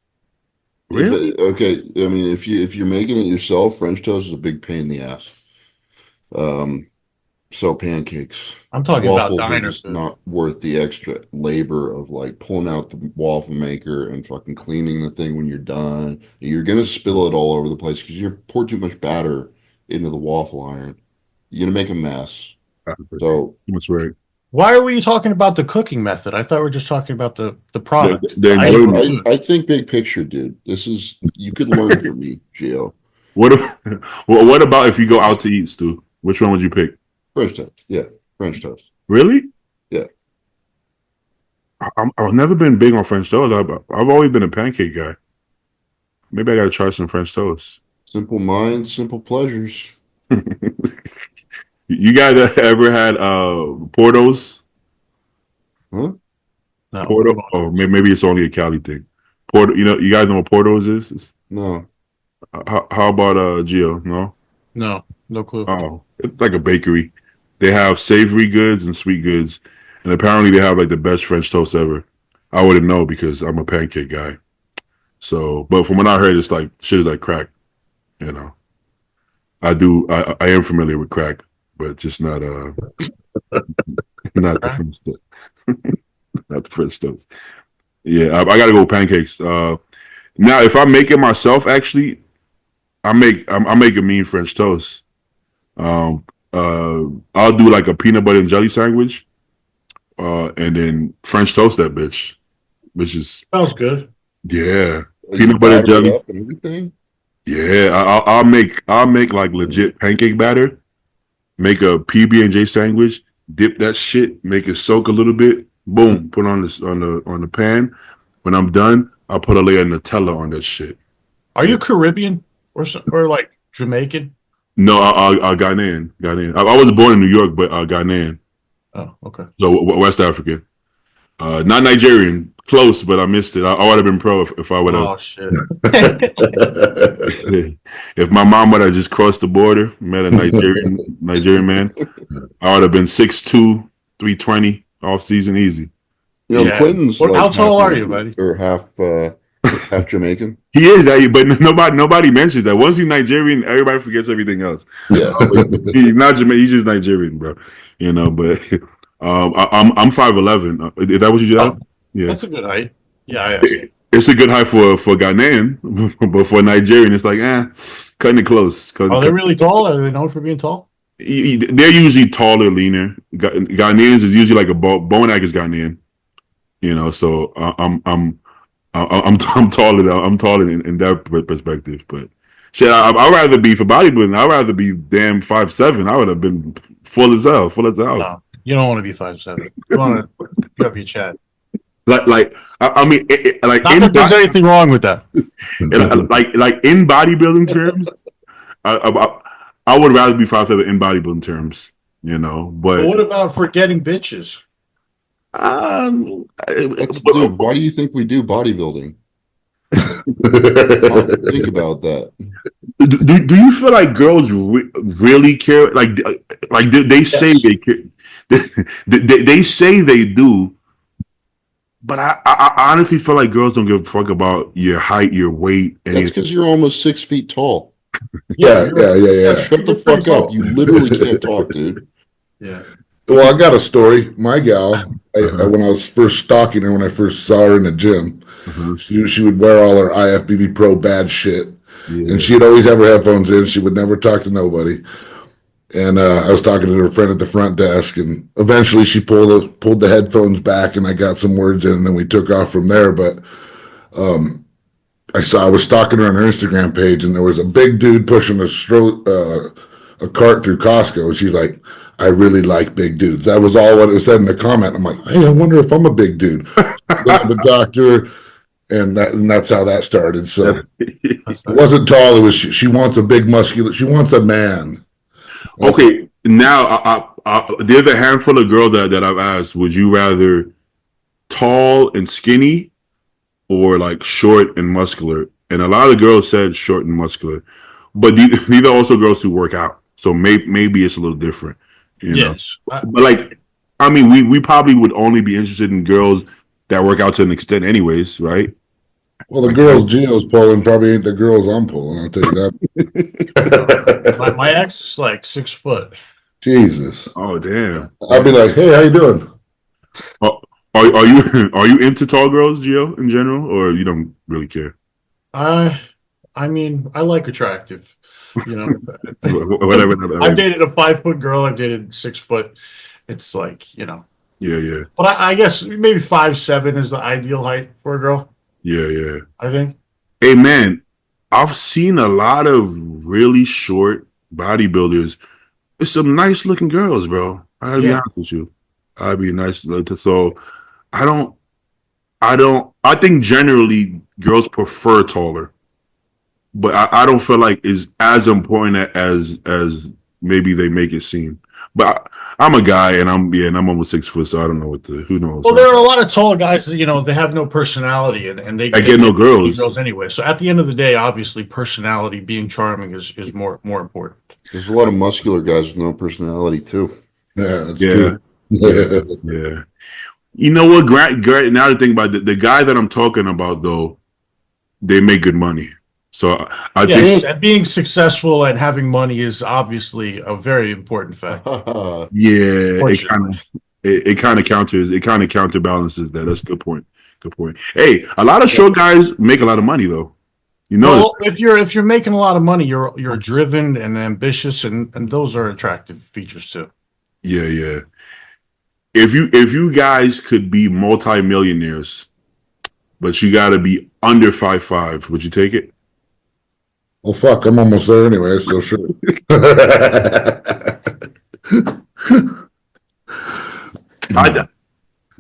Really? Okay. I mean, if you're making it yourself, French toast is a big pain in the ass. So pancakes. I'm talking Waffles about are diners. just not worth the extra labor of like pulling out the waffle maker and fucking cleaning the thing when you're done. You're gonna spill it all over the place because you pour too much batter into the waffle iron. You're gonna make a mess. So That's right. Why are we talking about the cooking method? I thought we were just talking about the product. I think big picture, dude. This is you could learn from me, Gio. What about if you go out to eat, Stu? Which one would you pick? French toast. Yeah, French toast. Really? Yeah. I've never been big on French toast. I've always been a pancake guy. Maybe I got to try some French toast. Simple minds, simple pleasures. You guys ever had Portos? Huh? No, Porto? Oh, maybe it's only a Cali thing. Porto, you guys know what Portos is? No. How about Gio? No? No clue. Oh, it's like a bakery. They have savory goods and sweet goods, and apparently they have like the best French toast ever. I wouldn't know because I'm a pancake guy. So, but from what I heard, it's like shit is like crack. I am familiar with crack, but just not not the French toast. Not the French toast. Yeah, I gotta go pancakes. Now, if I make it myself, actually, I make a mean French toast. I'll do like a peanut butter and jelly sandwich, and then French toast that bitch, which is sounds good. Yeah, peanut butter jelly up and everything. Yeah, I'll make like legit pancake batter. Make a PB&J sandwich. Dip that shit. Make it soak a little bit. Boom. Put on the pan. When I'm done, I'll put a layer of Nutella on that shit. Are you Caribbean or like Jamaican? No, Ghanaian. I was born in New York, but Ghanaian. Oh, okay. So West African. Not Nigerian. Close, but I missed it. I would have been pro if I would have. Oh shit! If my mom would have just crossed the border, met a Nigerian man, I would have been 6'2", 320 off season easy. Quentin's how tall are you, buddy? Or half Jamaican. He is, but nobody mentions that. Once he's Nigerian, everybody forgets everything else. Yeah, he's not Jamaican. He's just Nigerian, bro. But I'm 5'11". Is that what you just asked? Yeah, that's a good height. Yeah, it's a good height for Ghanaian, but for Nigerian, it's like cutting it close. Are they really tall? Are they known for being tall? They're usually taller, leaner. Ghanaians is usually like a Bonak is Ghanaian. So I'm taller. I'm taller in that perspective. But shit, I'd rather be for bodybuilding. I'd rather be damn 5'7". I would have been full as hell. No. You don't want to be 5'7". You want to pick up your chat. I mean, like Not that there's anything wrong with that. like in bodybuilding terms, I would rather be 5'7" in bodybuilding terms, you know. But what about for getting bitches? Dude, why do you think we do bodybuilding? Think about that. Do you feel like girls really care? Like they say they care. They say they do, but I honestly feel like girls don't give a fuck about your height, your weight. That's because you're almost 6 feet tall. Yeah. Shut the fuck up. You literally can't talk, dude. Yeah. Well, I got a story. My gal, when I was first stalking her, when I first saw her in the gym, she would wear all her IFBB Pro bad shit, and she'd always have her headphones in. She would never talk to nobody. And I was talking to her friend at the front desk, and eventually she pulled the headphones back, and I got some words in, and then we took off from there. But I was stalking her on her Instagram page, and there was a big dude pushing a cart through Costco, and she's like, "I really like big dudes." That was all what it said in the comment. I'm like, "Hey, I wonder if I'm a big dude." The doctor, and that's how that started. So it wasn't tall. It was she wants a big muscular. She wants a man. Okay, now there's a handful of girls that I've asked, would you rather tall and skinny or like short and muscular? And a lot of girls said short and muscular, but these are also girls who work out, so maybe it's a little different, you know. But like, I mean, we probably would only be interested in girls that work out to an extent, anyways, right? Well, the girls Gio's pulling probably ain't the girls I'm pulling. I'll tell you that. my ex is like 6 foot. Jesus. Oh damn. I'd be like, "Hey, how you doing?" Are you into tall girls, Gio, in general, or you don't really care? I mean, I like attractive. You know, whatever. I've dated a 5 foot girl. I've dated 6 foot. It's like, you know. Yeah. But I guess maybe 5'7" is the ideal height for a girl. Yeah. I think. Hey man, I've seen a lot of really short bodybuilders. It's some nice looking girls, bro. I gotta be honest with you. I'd be nice. So I think generally girls prefer taller, but I don't feel like it's as important as maybe they make it seem. But I'm a guy, and I'm almost 6 foot, so I don't know who knows. Well, there are a lot of tall guys that, you know, they have no personality, and they get no girls anyway. So at the end of the day, obviously, personality, being charming, is more important. There's a lot of muscular guys with no personality too. Yeah, that's true. Yeah. You know what? Great. Now to think about the guy that I'm talking about, though, they make good money. So I think and being successful and having money is obviously a very important factor. it kind of counterbalances that. That's a good point. Hey, a lot of short guys make a lot of money, though. You know, well, if you're making a lot of money, you're driven and ambitious, and those are attractive features too. Yeah. If you guys could be multimillionaires, but you got to be under 5'5", would you take it? Well, fuck, I'm almost there anyway, so sure.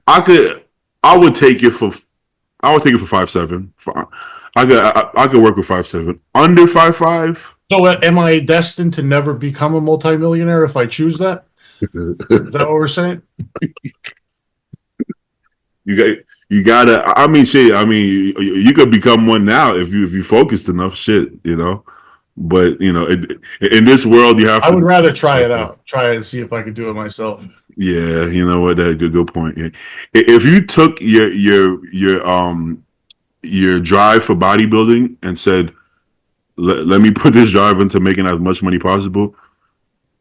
I would take it for 5'7". I could work with 5'7". Under 5'5". So am I destined to never become a multimillionaire if I choose that? Is that what we're saying? You gotta. I mean, shit. I mean, you could become one now if you focused enough. Shit, you know. But you know, in this world, you have. I would rather try it out. Try it and see if I could do it myself. Yeah, you know what? That's a good point. If you took your drive for bodybuilding and said, let me put this drive into making as much money possible,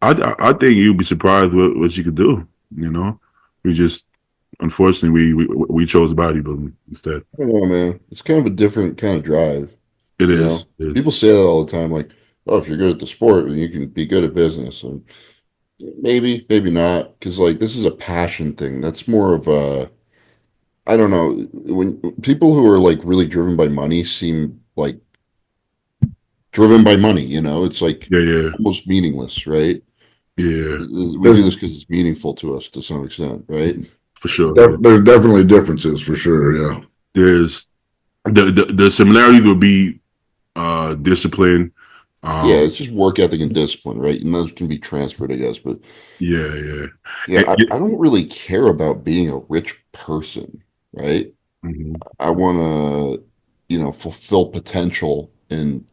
I think you'd be surprised what you could do. You know, unfortunately we chose bodybuilding instead. I don't know, man. It's kind of a different kind of drive. It is. People say that all the time, like, "Oh, if you're good at the sport, then you can be good at business." And maybe not, because like this is a passion thing. That's more of a, I don't know. When people who are like really driven by money seem like driven by money, you know, it's like Yeah. almost meaningless, right? Yeah, We do this because it's meaningful to us to some extent, right? for sure. There's definitely differences for sure. Yeah. There's the similarities would be discipline. Yeah, it's just work ethic and discipline, right? And those can be transferred, I guess. But Yeah, yeah. yeah, I don't really care about being a rich person, right? Mhm. I want to, fulfill potential in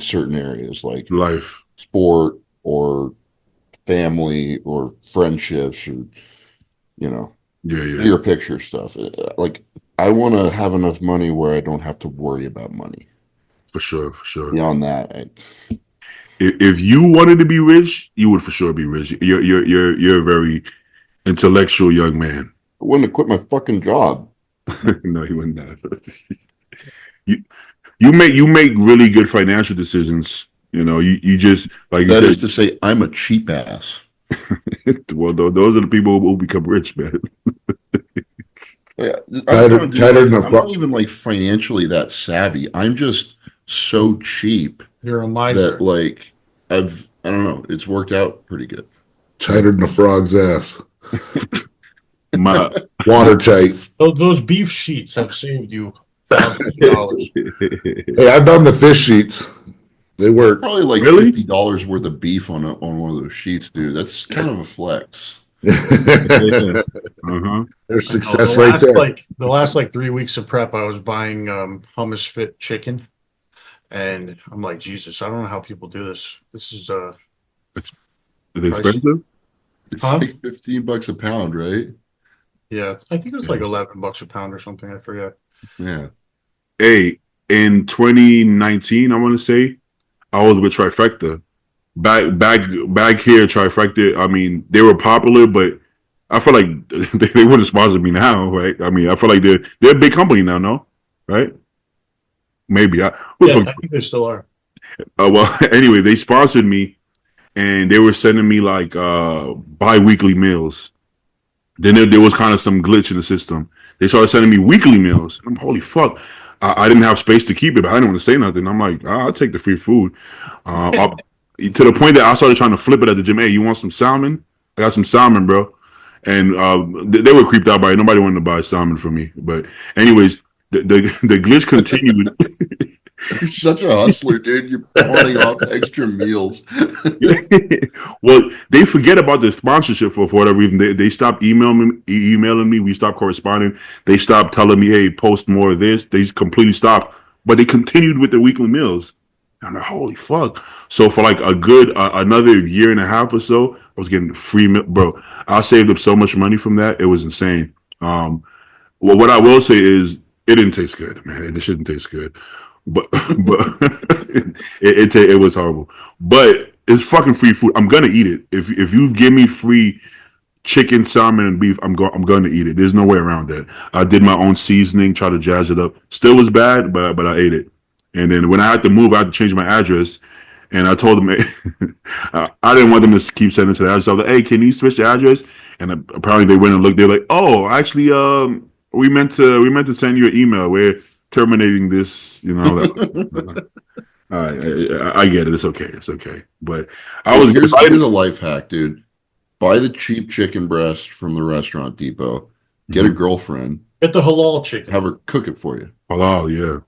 certain areas like Life. sport or family or friendships or, you know, Yeah, yeah, bigger picture stuff. Like I want to have enough money where I don't have to worry about money. for sure, for sure. Beyond that, If you wanted to be rich, you would for sure be rich. You're a very intellectual young man. I wouldn't have quit my fucking job. No, you wouldn't have. you you make really good financial decisions. You just like you That is said. to say, I'm a cheap ass. Well, those are the people who become rich, man. Yeah, Tighter than a I'm not even like financially that savvy. I'm just so cheap You're a that miser. like I don't know, it's worked out pretty good. tighter than a frog's ass. My Watertight. Those beef sheets have saved you thousands of dollars. Hey, I've done the fish sheets. They work. Probably like Really? $50 worth of beef on one of those sheets, dude. That's kind of a flex. Yeah. Uh-huh. There's I know, success right there. the last 3 weeks of prep, I was buying hummus fit chicken, and I'm like, Jesus, I don't know how people do this. This is Is it expensive? It's Huh? like $15 a pound, right? yeah, I think it was like $11 a pound or something. I forget. Yeah. Hey, in 2019, I want to say I was with Trifecta. Back here, Trifecta. I mean, they were popular, but I feel like they wouldn't sponsor me now, right? I mean, I feel like they're a big company now, no? Right? Maybe Yeah, I think they still are. well, anyway, they sponsored me, and they were sending me like bi-weekly meals. Then there was kind of some glitch in the system. They started sending me weekly meals. I'm holy fuck. I didn't have space to keep it, but I didn't want to say nothing. I'm like, I'll take the free food. To the point that I started trying to flip it at the gym. Hey, you want some salmon? I got some salmon, bro. And they were creeped out by it. Nobody wanted to buy salmon from me. But anyways, the glitch continued. You're such a hustler, dude. You're pawning off extra meals. Well, they forget about the sponsorship for whatever reason. They stopped emailing me. We stopped corresponding. They stopped telling me, "Hey, post more of this." They just completely stopped, but they continued with the weekly meals. I'm like, holy fuck! So for like a good another year and a half or so, I was getting free meal, bro. I saved up so much money from that. It was insane. Well, what I will say is, it didn't taste good, man. It shouldn't taste good, but it was horrible. But it's fucking free food. I'm gonna eat it. If you give me free chicken, salmon, and beef, I'm going to eat it. There's no way around that. I did my own seasoning, try to jazz it up. Still was bad, but I ate it. And then when I had to move, I had to change my address. And I told them, I didn't want them to keep sending to the address. I was like, hey, can you switch the address? And apparently they went and looked. They're like, oh, actually, we meant to send you an email. We're terminating this. All right, I get it. It's okay. It's okay. But I was Here's a life hack, dude. Buy the cheap chicken breast from the restaurant depot. Get a girlfriend. Get the halal chicken. Have her cook it for you. halal. Yeah,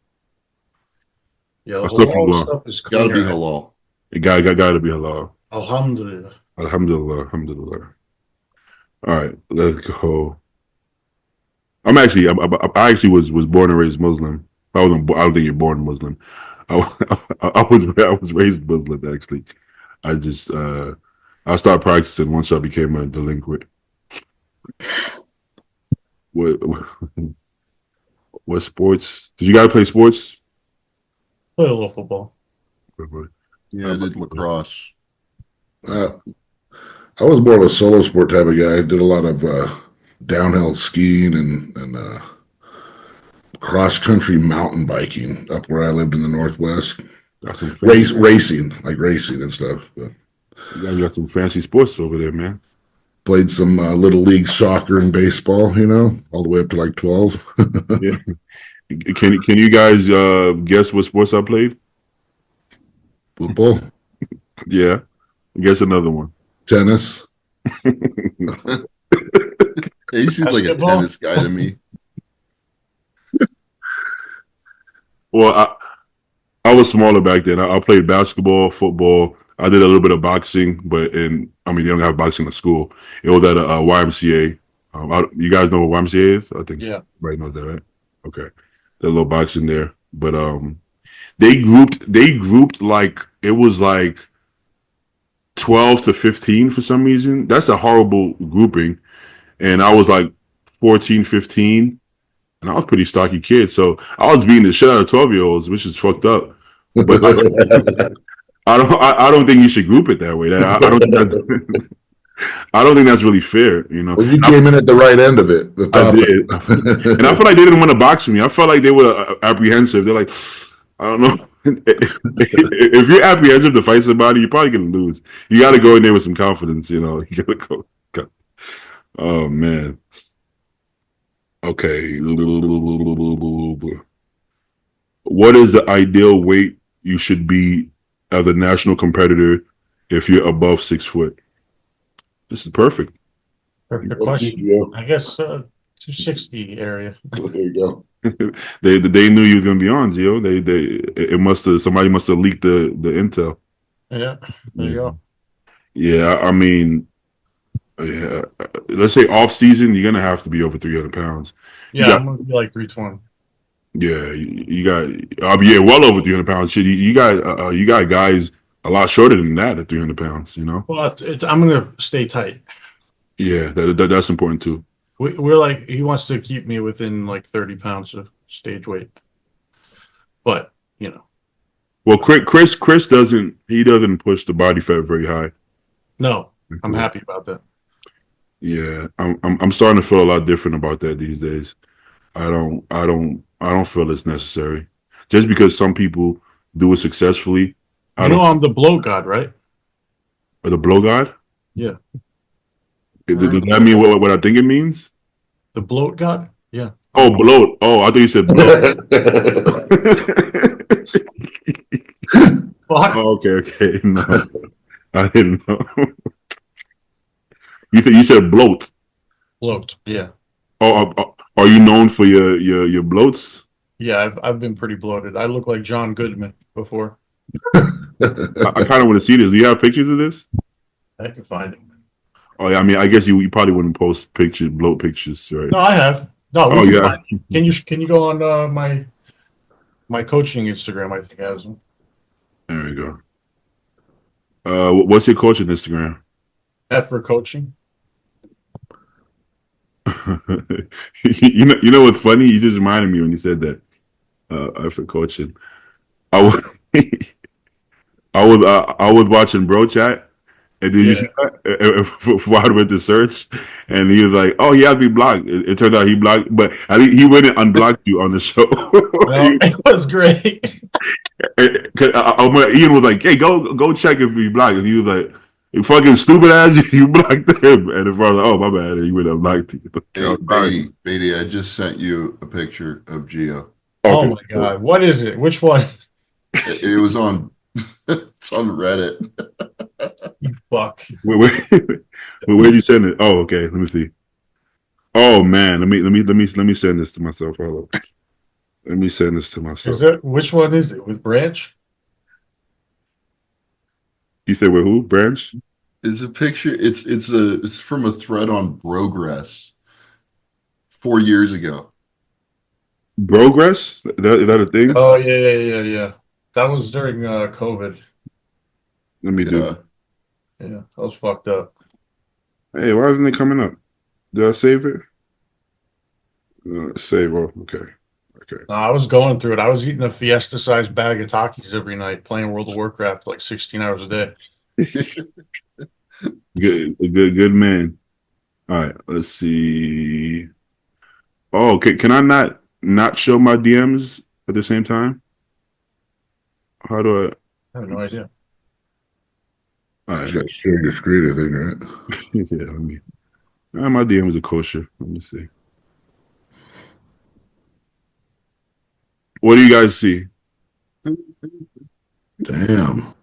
Yeah, the I still halal halal. stuff is Gotta be cleaner. halal. It gotta be halal. Alhamdulillah. Alhamdulillah. Alhamdulillah. All right, let's go. I actually was born and raised Muslim. I wasn't. I don't think you're born Muslim. I, I was raised Muslim actually. I just I started practicing once I became a delinquent. What what sports? Did you guys play sports? Play a little football. Yeah, I did lacrosse. Uh, I was more of a solo sport type of guy. I did a lot of downhill skiing and cross country mountain biking up where I lived in the Northwest. Got some fancy, Racing and stuff. But you guys got some fancy sports over there, man. played some little league soccer and baseball. All the way up to like 12. Yeah. Can you guys guess what sports I played? Football. Yeah, guess another one. Tennis. Yeah, he seems like a Basketball? tennis guy to me. Well, I was smaller back then. I played basketball, football. I did a little bit of boxing, but I mean, they don't have boxing at school. It was at a YMCA. You guys know what YMCA is? I think Yeah. everybody knows that, right? Okay, the little boxing there. But they grouped like it was like 12 to 15 for some reason. That's a horrible grouping. And I was like 14, 15, and I was a pretty stocky kid. So I was beating the shit out of 12-year-olds, which is fucked up. But I don't think you should group it that way. I don't think that I don't think that's really fair, you know. Well, you came in at the right end of it, the I top did, and I feel like they didn't want to box me. I felt like they were apprehensive. They're like, I don't know. If you're apprehensive to fight somebody, you're probably gonna lose. You got to go in there with some confidence, you know. You gotta go. Oh man. Okay. What is the ideal weight you should be as a national competitor if you're above 6 foot? This is perfect. Perfect Well, question. yeah. I guess 260 area. There you go. They knew you was gonna be on, Gio. It must have somebody must have leaked the intel. Yeah, there you go. Yeah, I mean, yeah. Let's say off season, you're gonna have to be over 300 pounds. You Yeah, got I'm gonna be like 320. yeah, you got yeah, well over 300 pounds. Shit, you got guys a lot shorter than that at 300 pounds. You know. Well, I'm gonna stay tight. Yeah, that's important too. We're like he wants to keep me within like 30 pounds of stage weight, but you know, Well, Chris doesn't push the body fat very high. no, I'm happy about that. Yeah, I'm starting to feel a lot different about that these days. I don't feel it's necessary. Just because some people do it successfully, I You know, don't. I'm the blow god, right? The blow god. Yeah, Does that mean what I think it means? the bloat god. Yeah. Oh, bloat. Oh, I thought you said bloat. Fuck. Oh, okay. No, I didn't know. You said bloat. Bloat. Yeah. Oh, are you known for your bloats? Yeah, I've been pretty bloated. I look like John Goodman before. I kind of want to see this. Do you have pictures of this? I can find it. Oh yeah, I mean, I guess you probably wouldn't post bloat pictures, right? No, I have. No, we Oh can yeah. find it. Can you go on my coaching Instagram? I think has them. There we go. What's your coaching Instagram? F for coaching. You know what's funny? You just reminded me when you said that. For coaching, I was I was watching Bro Chat, and did you Yeah. see that? Before I went to search, and he was like, "Oh, he has to be blocked." It turned out he blocked, but I think he went and unblocked you on the show. Well, it was great. Ian was like, "Hey, go check if he blocked," and he was like, "You fucking stupid ass, you blocked him." And the father, "Oh my bad," and he went and blocked you. Hey, Beatty, I just sent you a picture of Gio. Oh my god, what is it? Which one? It was on it's on Reddit. You fuck. Where'd you send it? Oh, okay. Let me see. Oh man, let me send this to myself. Hold up. Let me send this to myself. Is it which one is it? With Branch? You said with who? Branch? It's a picture. It's from a thread on Progress 4 years ago. Progress? Is that a thing? Oh yeah. That was during COVID. Let me do. Yeah. Yeah, that was fucked up. Hey, why isn't it coming up? Did I save it? Save. Oh, okay. No, I was going through it. I was eating a Fiesta-sized bag of Takis every night, playing World of Warcraft like 16 hours a day. Good man. All right, let's see. Oh, okay. Can I not show my DMs at the same time? How do I? I have no idea. All You right. got to share your screen, I think, right? Yeah. Let me. My DMs are kosher. Let me see. What do you guys see? Damn.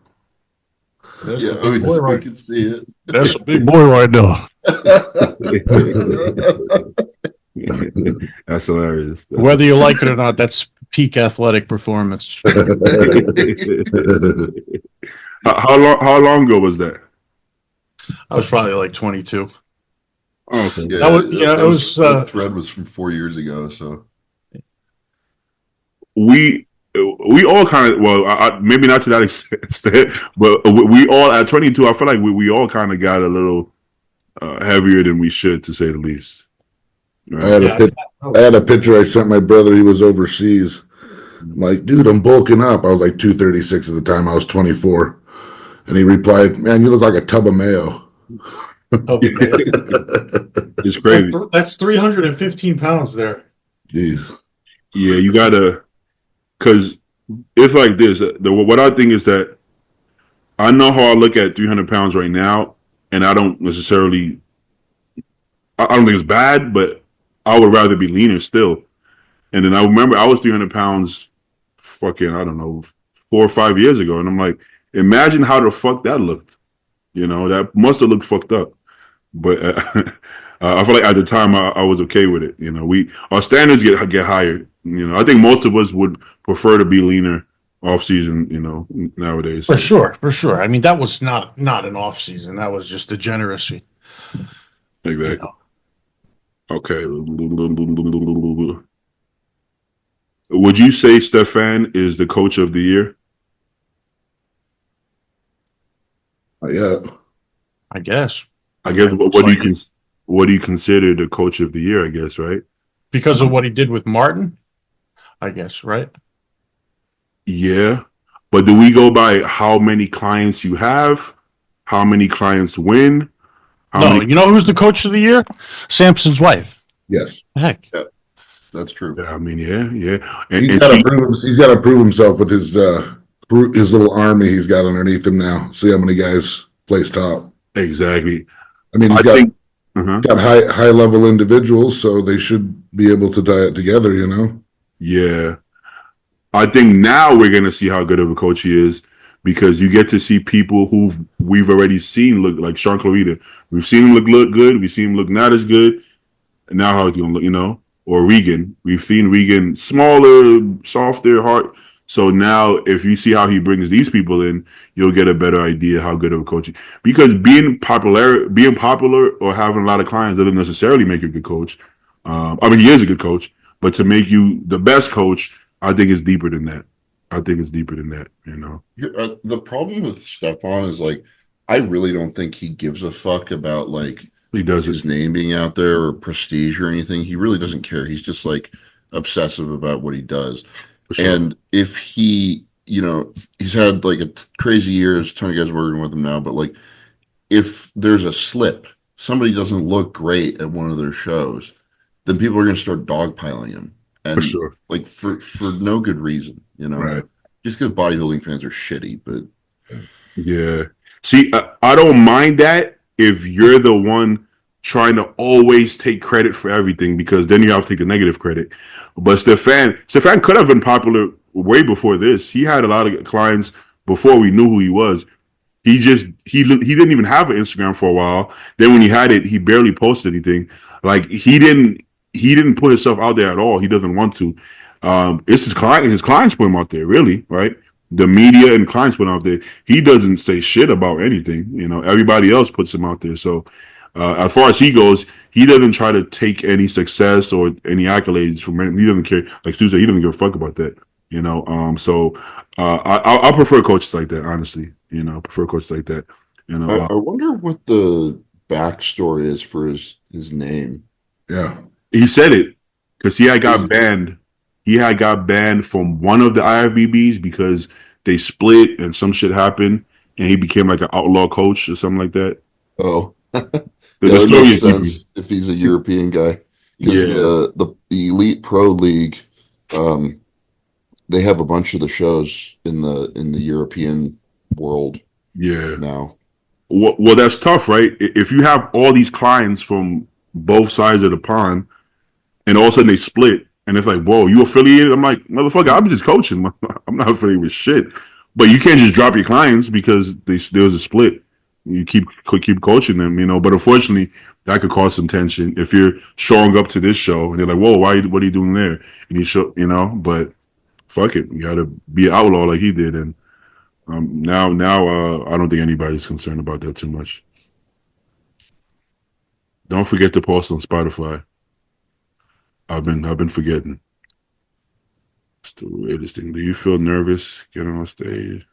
That's Yeah, a big boy I right. can see it. That's a big boy right there. That's hilarious. Whether you like it or not, that's peak athletic performance. How long ago was that? I was probably like 22. Oh, okay. Yeah, That was, you know, that it was, that thread was from 4 years ago. So we we all kind of maybe not to that extent, but we all at 22. I feel like we all kind of got a little heavier than we should, to say the least. I Right? had yeah. I had a picture I sent my brother. He was overseas. I'm like, dude, I'm bulking up. I was like 236 at the time. I was 24. And he replied, man, you look like a tub of mayo. Oh, man. It's crazy. That's 315 pounds there. Jeez. Yeah, you gotta, because it's like this. What I think is that I know how I look at 300 pounds right now, and I don't necessarily. I don't think it's bad, but I would rather be leaner still. And then I remember I was 300 pounds, fucking, I don't know, 4 or 5 years ago, and I'm like, imagine how the fuck that looked. That must have looked fucked up. But I feel like at the time I was okay with it. Our standards get higher. I think most of us would prefer to be leaner off season. Nowadays. For sure, for sure. I mean, that was not an off season. That was just degeneracy. Exactly. You know? Okay. Would you say Stefan is the coach of the year? Yeah. I guess. I guess. What do you consider the coach of the year? I guess, right? Because of what he did with Martin, I guess, right? Yeah, but do we go by how many clients you have, how many clients win? No, you know who's the coach of the year? Samson's wife. Yes. Heck. yeah, that's true. I mean, yeah, He's got to prove himself with his little army he's got underneath him now. See how many guys place top. exactly. I mean, I think. got high level individuals, so they should be able to tie it together. Yeah, I think now we're gonna see how good of a coach he is because you get to see people who we've already seen look like Sean Clarita. We've seen him look good. We've seen him look not as good. And now how he's gonna look, or Regan. We've seen Regan smaller, softer heart. So now if you see how he brings these people in, you'll get a better idea how good of a coach he is. Because being popular or having a lot of clients doesn't necessarily make you a good coach. I mean, he is a good coach, but to make you the best coach, I think it's deeper than that. The problem with Stefan is like, I really don't think he gives a fuck about like He does his it. name being out there or prestige or anything. He really doesn't care. He's just like obsessive about what he does. For sure. And if he, he's had like a crazy year, there's a ton of guys working with him now, but like if there's a slip, somebody doesn't look great at one of their shows, then people are going to start dogpiling him. And For sure. like for no good reason, Right. just because bodybuilding fans are shitty, but Yeah. See, I don't mind that if you're the one trying to always take credit for everything, because then you have to take the negative credit. But Stefan could have been popular way before this. He had a lot of clients before we knew who he was. He didn't even have an Instagram for a while. Then when he had it, he barely posted anything. Like he didn't put himself out there at all. He doesn't want to. It's his clients put him out there, really, right? The media and clients put him out there. He doesn't say shit about anything. Everybody else puts him out there. So as far as he goes, he doesn't try to take any success or any accolades from him. He doesn't care. Like Stu said, he doesn't give a fuck about that. So I prefer coaches like that, honestly. Prefer coaches like that. I wonder what the backstory is for his name. Yeah. He said it because he had got banned. He had got banned from one of the IFBBs because they split and some shit happened, and he became like an outlaw coach or something like that. Oh, The that story makes is sense if he's a European guy. Because the Elite Pro League, they have a bunch of the shows in the European world now. Well, that's tough, right? If you have all these clients from both sides of the pond, and all of a sudden they split, and it's like, whoa, you affiliated? I'm like, motherfucker, I'm just coaching. I'm not affiliated with shit. But you can't just drop your clients because there's a split. You keep coaching them, you know. But unfortunately, that could cause some tension if you're showing up to this show and they're like, "Whoa, what are you doing there?" And you show, you know. But fuck it, you got to be an outlaw like he did. And now, I don't think anybody's concerned about that too much. Don't forget to post on Spotify. I've been forgetting. It's the weirdest thing. Do you feel nervous getting on stage?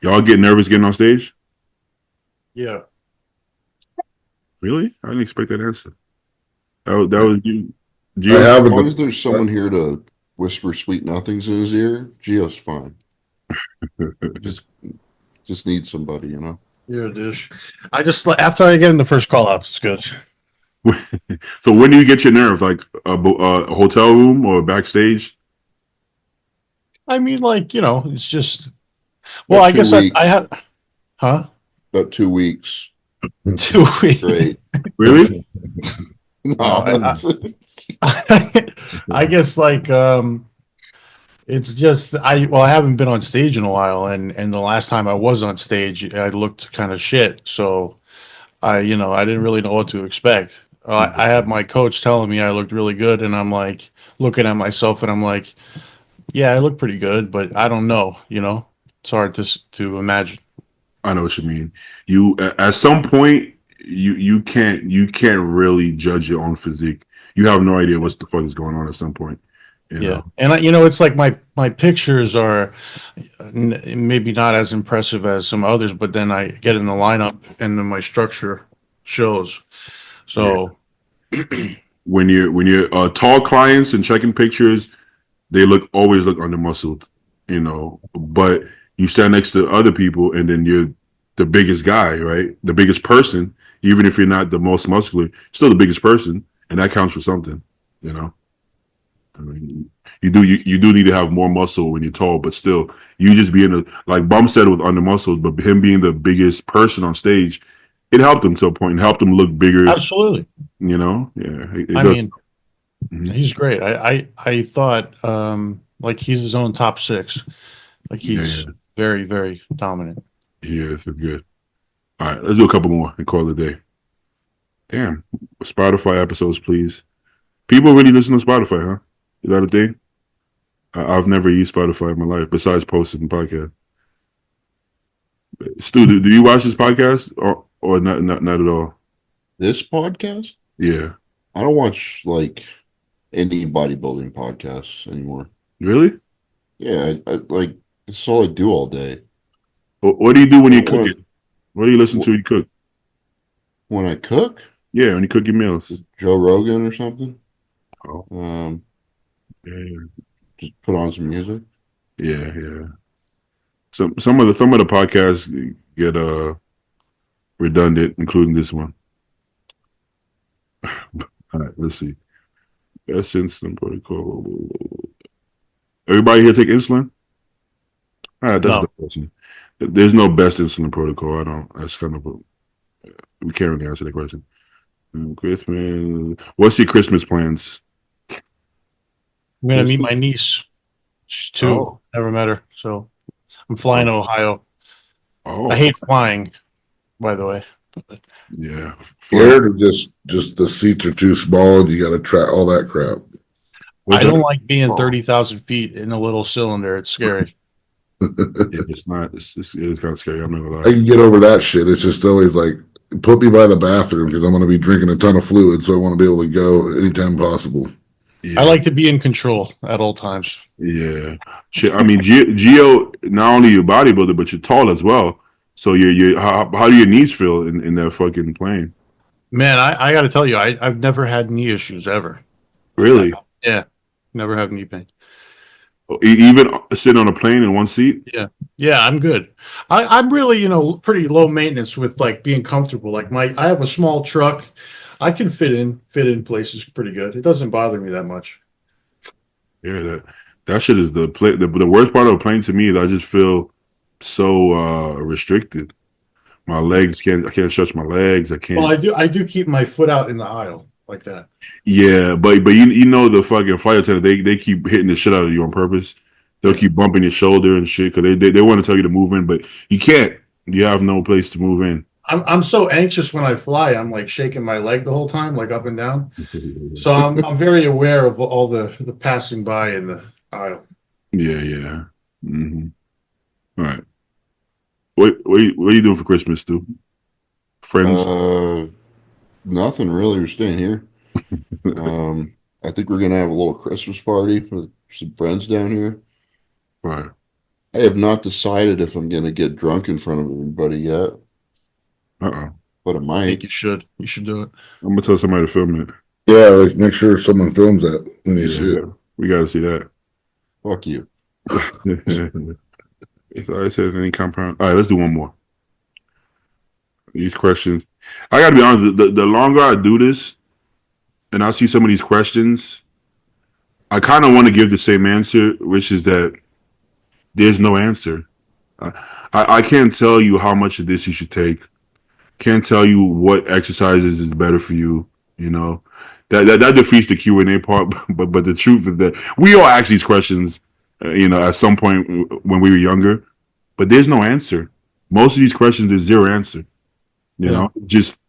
Y'all get nervous getting on stage? Yeah. Really? I didn't expect that answer. That was you. I Gio? have As in long as there's the someone here to whisper sweet nothings in his ear, Gio's fine. Just just needs somebody, you know. You're a douche. I just after I get in the first call outs, it's good. So when do you get your nerves? Like a hotel room or backstage? I mean, like, it's just well, About I guess 2 weeks. I have huh? About 2 weeks 2 weeks. straight. Really? No, I guess like it's just I haven't been on stage in a while, and the last time I was on stage I looked kind of shit, so I didn't really know what to expect. I had my coach telling me I looked really good, and I'm like looking at myself and I'm like, yeah, I look pretty good, but I don't know, it's hard to imagine. I know what you mean. You at some point you can't really judge your own physique. You have no idea what the fuck is going on at some point. You Yeah, know. and it's like my pictures are maybe not as impressive as some others, but then I get in the lineup and then my structure shows. Yeah. So When you're tall clients and checking pictures, they always look under muscled, you know. But you stand next to other people, and then you're the biggest guy, right? The biggest person, even if you're not the most muscular, still the biggest person, and that counts for something, you know. I mean, you do need to have more muscle when you're tall, but still, you just being like Bumstead was under muscled, but him being the biggest person on stage, it helped him to a point. It helped him look bigger, absolutely, you know. Yeah, it I does. mean Mhm. he's great. I thought like he's his own top six. Like Yeah, he's yeah, very very dominant. he is. It's good. All right, let's do a couple more and call it a day. Damn, Spotify episodes, please. People really listen to Spotify, huh? Is that a thing? I've never used Spotify in my life besides posting podcast. Stu, do you watch this podcast or not at all? This podcast, Yeah, I don't watch like any bodybuilding podcasts anymore. really? Yeah, I like that's all I do all day. What do you do when you're When, cooking? What do you listen to when you cook? when I cook, Yeah, when you cook your meals. Joe Rogan or something. Oh, Um, yeah, just put on some music. yeah, yeah. Some of the podcasts get redundant, including this one. All right, let's see. Best insulin protocol. Everybody here take insulin? All right, that's No, the question. There's no best insulin protocol. I don't. That's kind of we can't really answer that question. Christmas. What's your Christmas plans? I'm gonna meet my niece. She's 2. Oh, Never met her, so I'm flying to Ohio. oh, I hate flying, by the way. yeah. scared or just the seats are too small and you got to try all that crap. I don't like being 30,000 feet in a little cylinder. It's scary. Yeah, it's not. It's kind of scary. I'm not gonna I lie. can get over that shit. It's just always like, put me by the bathroom because I'm going to be drinking a ton of fluid, so I want to be able to go anytime possible. Yeah, I like to be in control at all times. yeah. Shit. I mean, Gio, not only your bodybuilder, but you're tall as well. So how do your knees feel in that fucking plane? Man, I got to tell you, I've never had knee issues ever. Really? Yeah, never have knee pain. Even sitting on a plane in one seat? Yeah, yeah, I'm good. I'm really, pretty low maintenance with like being comfortable. Like I have a small truck. I can fit in places pretty good. It doesn't bother me that much. Yeah, that shit is the worst part of a plane to me is I just feel so restricted. I can't stretch my legs. I Well, can't. I do keep my foot out in the aisle like that. Yeah, but you know the fucking flight attendant they keep hitting the shit out of you on purpose. They'll keep bumping your shoulder and shit because they want to tell you to move in, but you can't. You have no place to move in. I'm so anxious when I fly. I'm like shaking my leg the whole time, like up and down. So I'm very aware of all the passing by in the aisle. Yeah, yeah. Mm-hmm. All right. What are you doing for Christmas, Stu? Friends? Nothing really. We're staying here. I think we're gonna have a little Christmas party with some friends down here. Right. I have not decided if I'm gonna get drunk in front of everybody yet, Uh-oh. but I I think might. you should. You should do it. I'm gonna tell somebody to film it. Yeah, like make sure someone films that when you see it. We gotta see that. Fuck you. If I said any compound. All right, let's do one more. These questions. I gotta be honest, the longer I do this and I see some of these questions, I kind of want to give the same answer, which is that there's no answer. I can't tell you how much of this you should take. Can't tell you what exercises is better for you. You know, that defeats the Q&A part. But the truth is that we all ask these questions, at some point when we were younger. But there's no answer. Most of these questions, there's zero answer. You know, just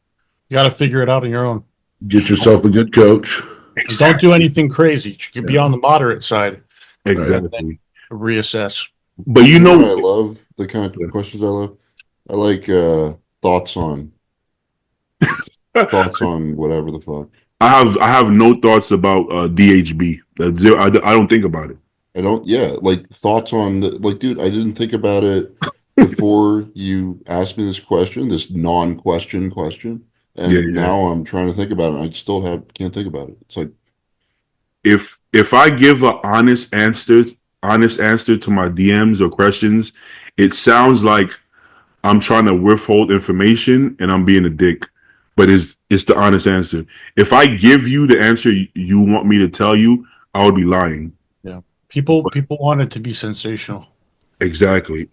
You got to figure it out on your own. Get yourself a good coach. And don't do anything crazy. You can be on the moderate side. exactly. Reassess. But You know what I love? The kind of questions I love? I like thoughts on whatever the fuck. I have no thoughts about DHB. That's zero. I don't think about it. I don't, yeah, like thoughts on like, dude, I didn't think about it before you asked me this question, this non-question question. And Yeah, yeah. now I'm trying to think about it. I still can't think about it. It's like, If I give an honest answer to my DMs or questions, it sounds like I'm trying to withhold information and I'm being a dick. But it's the honest answer. If I give you the answer you want me to tell you, I would be lying. Yeah. People want it to be sensational. Exactly,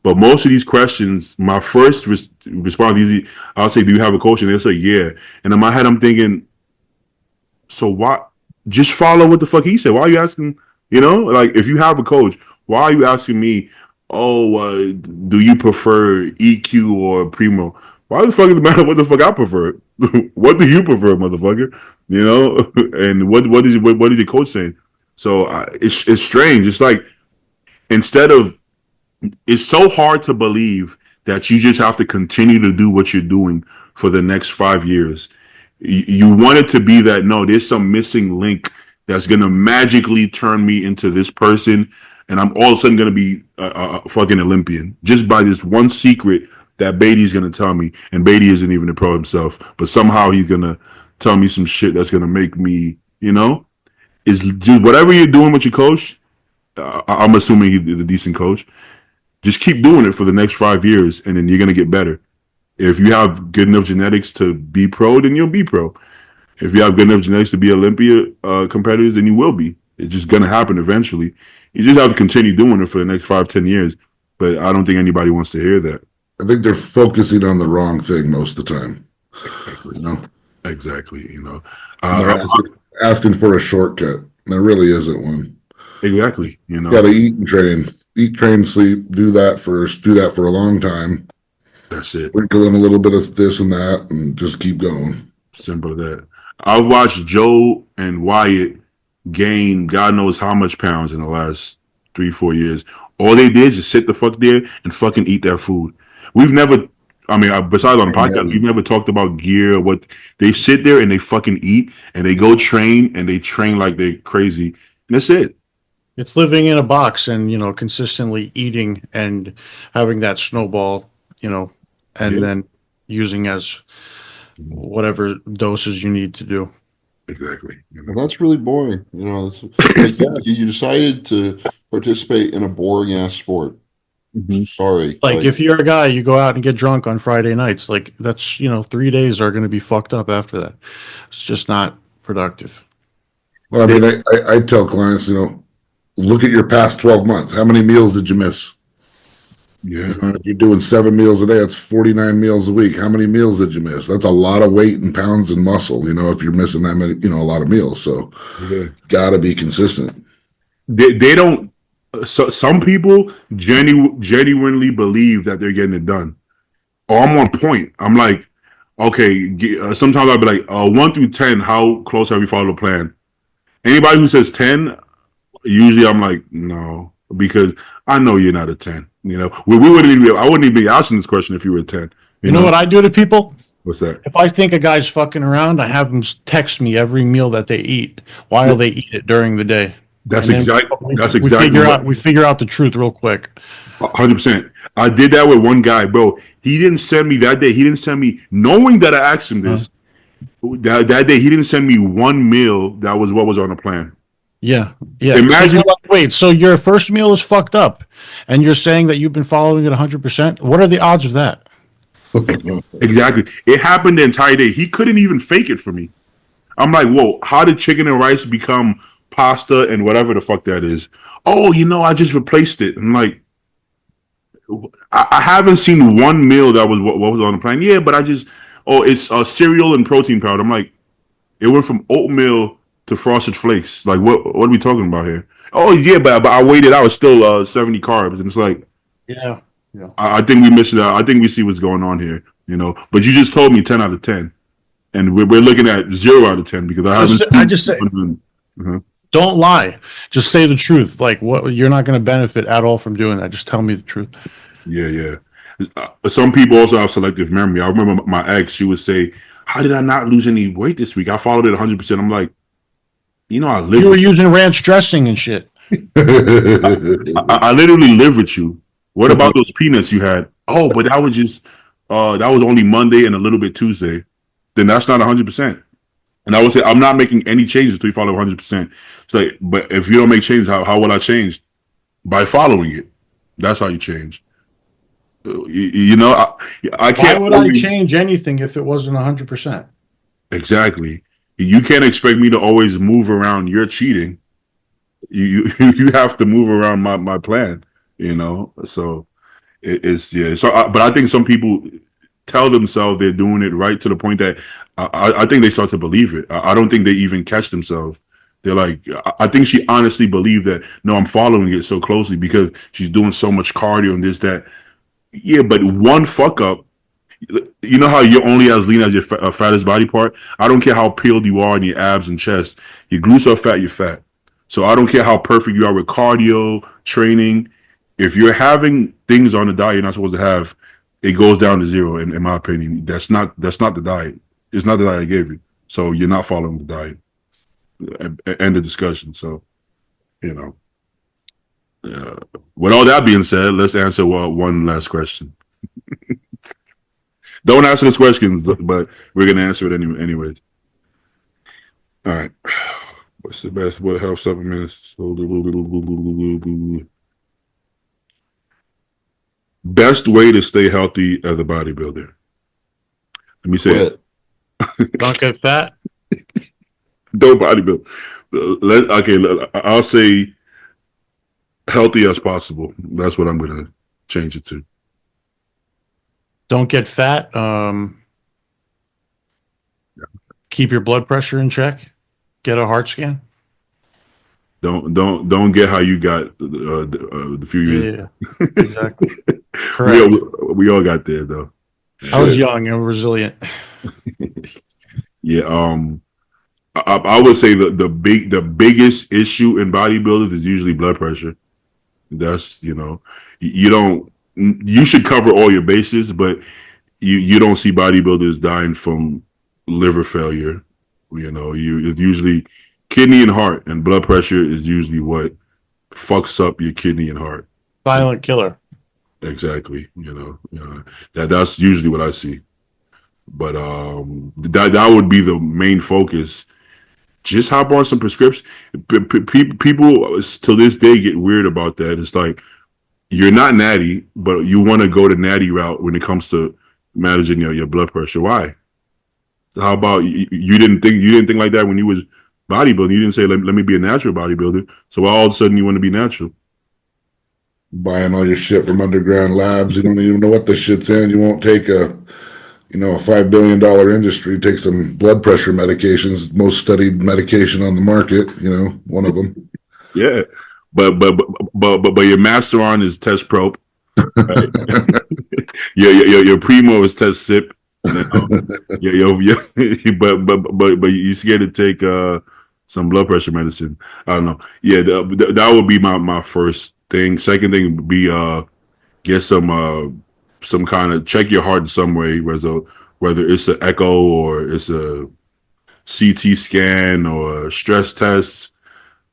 But most of these questions, my first response usually, I'll say, "Do you have a coach?" And they'll say, "Yeah." And in my head, I'm thinking, "So why? Just follow what the fuck he said. Why are you asking? Like if you have a coach, why are you asking me? Oh, do you prefer EQ or Primo? Why the fuck does it matter what the fuck I prefer? What do you prefer, motherfucker? And what is your coach saying? So it's strange. It's like instead of it's so hard to believe that you just have to continue to do what you're doing for the next 5 years. You want it to be that no, there's some missing link that's gonna magically turn me into this person, and I'm all of a sudden gonna be a fucking Olympian just by this one secret that Beatty's gonna tell me, and Beatty isn't even a pro himself, but somehow he's gonna tell me some shit that's gonna make me, is just whatever you're doing with your coach. I'm assuming he's a decent coach. Just keep doing it for the next 5 years, and then you're gonna get better. If you have good enough genetics to be pro, then you'll be pro. If you have good enough genetics to be Olympia competitors, then you will be. It's just gonna happen eventually. You just have to continue doing it for the next 5, 10 years. But I don't think anybody wants to hear that. I think they're focusing on the wrong thing most of the time. Exactly. Exactly. They're asking for a shortcut. There really isn't one. Exactly. You got to eat and train. Eat, train, sleep. Do that first. Do that for a long time. That's it. Sprinkle in a little bit of this and that, and just keep going. Simple as that. I've watched Joe and Wyatt gain God knows how much pounds in the last 3-4 years. All they did is just sit the fuck there and fucking eat their food. We've never, besides on the podcast, we've never talked about gear or what. They sit there and they fucking eat and they go train and they train like they're crazy. And that's it. It's living in a box and, consistently eating and having that snowball, and then using as whatever doses you need to do. Exactly. Well, that's really boring. Like you decided to participate in a boring ass sport. Mm-hmm. Sorry. Like if you're a guy, you go out and get drunk on Friday nights. Like that's 3 days are going to be fucked up after that. It's just not productive. Well, I tell clients, look at your past 12 months. How many meals did you miss? Yeah. If you're doing 7 meals a day, that's 49 meals a week. How many meals did you miss? That's a lot of weight and pounds and muscle, if you're missing that many, a lot of meals. So gotta be consistent. They don't So some people genuinely believe that they're getting it done. Oh, I'm on point. I'm like, okay. Sometimes I'll be like, 1 through 10. How close have you followed the plan? Anybody who says 10, usually I'm like, no, because I know you're not a 10. You know, we wouldn't even. I wouldn't even be asking this question if you were a 10. You know what I do to people? What's that? If I think a guy's fucking around, I have them text me every meal that they eat while they eat it during the day. That's And then exact. That's we exactly figure what. out we figure out the truth real quick. 100%. I did that with one guy, bro. He didn't send me that day. He didn't send me, knowing that I asked him this. That day, he didn't send me one meal that was what was on the plan. Yeah, yeah. Imagine. So you're like, wait, so your first meal is fucked up, and you're saying that you've been following it 100%? What are the odds of that? Exactly. It happened the entire day. He couldn't even fake it for me. I'm like, whoa, how did chicken and rice become pasta and whatever the fuck that is? Oh, I just replaced it. I'm like, I haven't seen one meal that was what was on the plan. Yeah, but it's cereal and protein powder. I'm like, it went from oatmeal to frosted flakes. Like, what are we talking about here? Oh, yeah, but I waited out. It's still 70 carbs. And it's like, Yeah, yeah. I think we missed that. I think we see what's going on here, But you just told me 10 out of 10. And we're looking at 0 out of 10 because I just say, don't lie. Just say the truth. Like, what, you're not going to benefit at all from doing that. Just tell me the truth. Yeah. Some people also have selective memory. I remember my ex, she would say, how did I not lose any weight this week? I followed it 100%. I'm like, I live You were with you. using ranch dressing and shit. I literally live with you. What about those peanuts you had? Oh, but that was only Monday and a little bit Tuesday. Then that's not 100%. And I would say, I'm not making any changes until you follow 100%. It's like, but if you don't make changes, how will I change? By following it. That's how you change. I Why can't. would I change anything if it wasn't 100%? Exactly. You can't expect me to always move around your cheating. You have to move around my plan. So it's yeah. So, but I think some people tell themselves they're doing it right to the point that I think they start to believe it. I don't think they even catch themselves. They're like, I think she honestly believed that. No, I'm following it so closely because she's doing so much cardio and this that. Yeah, but one fuck up. You know how you're only as lean as your fattest body part? I don't care how peeled you are in your abs and chest. Your glutes are fat, you're fat. So I don't care how perfect you are with cardio, training. If you're having things on the diet you're not supposed to have, it goes down to 0, in my opinion. That's not the diet. It's not the diet I gave you. So you're not following the diet. End of discussion. So, you know. With all that being said, let's answer one last question. Don't answer this question, but we're gonna answer it anyways. All right. What's the best? What health supplements? Best way to stay healthy as a bodybuilder. Let me say it. Don't get fat. Don't bodybuild. I'll say healthy as possible. That's what I'm gonna change it to. Don't get fat. Keep your blood pressure in check. Get a heart scan. Don't get how you got the few years. Yeah, exactly. Correct. we all got there though. I was young and resilient. Yeah. I would say the biggest issue in bodybuilders is usually blood pressure. That's you should cover all your bases, but you don't see bodybuilders dying from liver failure. It's usually kidney and heart, and blood pressure is usually what fucks up your kidney and heart. Silent killer. Exactly. That's usually what I see. But that would be the main focus. Just hop on some prescription. People to this day get weird about that. It's like you're not natty, but you want to go the natty route when it comes to managing your blood pressure. Why? How about you didn't think like that when you was bodybuilding? You didn't say let me be a natural bodybuilder. So all of a sudden you want to be natural? Buying all your shit from underground labs. You don't even know what the shit's in. You won't take a $5 billion industry, take some blood pressure medications, most studied medication on the market, one of them. Yeah. but your Masteron is test probe. Right? your Primo is test sip. You know? But you scared to take some blood pressure medicine. I don't know. Yeah, that would be my first thing. Second thing would be get some kind of check your heart in some way, whether it's an echo or it's a CT scan or stress tests.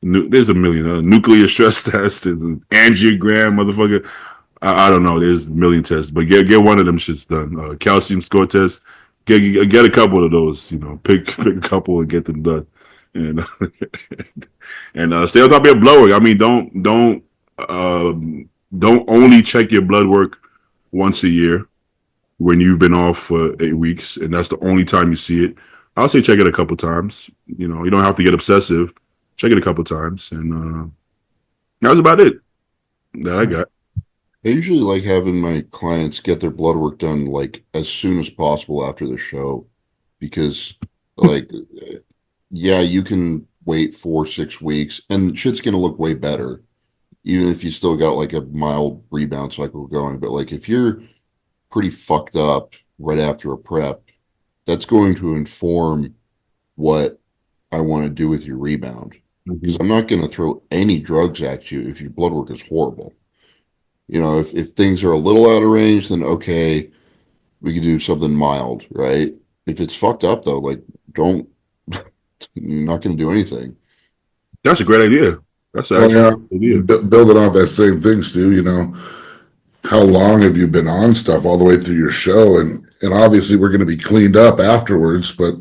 There's a million nuclear stress tests. There's an angiogram, motherfucker. I don't know. There's a million tests, but get one of them shits done. Calcium score test. Get a couple of those. You know, pick a couple and get them done. And and stay on top of your blood work. I mean, don't only check your blood work once a year when you've been off for 8 weeks, and that's the only time you see it. I'll say check it a couple times. You know, you don't have to get obsessive. Check it a couple times, and that was about it that I got. I usually like having my clients get their blood work done like as soon as possible after the show because like yeah, you can wait 4 6 weeks and shit's gonna look way better, even if you still got like a mild rebound cycle going. But like if you're pretty fucked up right after a prep, that's going to inform what I want to do with your rebound. Because I'm not going to throw any drugs at you if your blood work is horrible. You know, if things are a little out of range, then okay, we could do something mild, right? If it's fucked up though, like don't, you're not going to do anything. That's a great idea. That's actually a good idea. Building off that same thing, Stu, you know, how long have you been on stuff all the way through your show? And obviously we're going to be cleaned up afterwards, but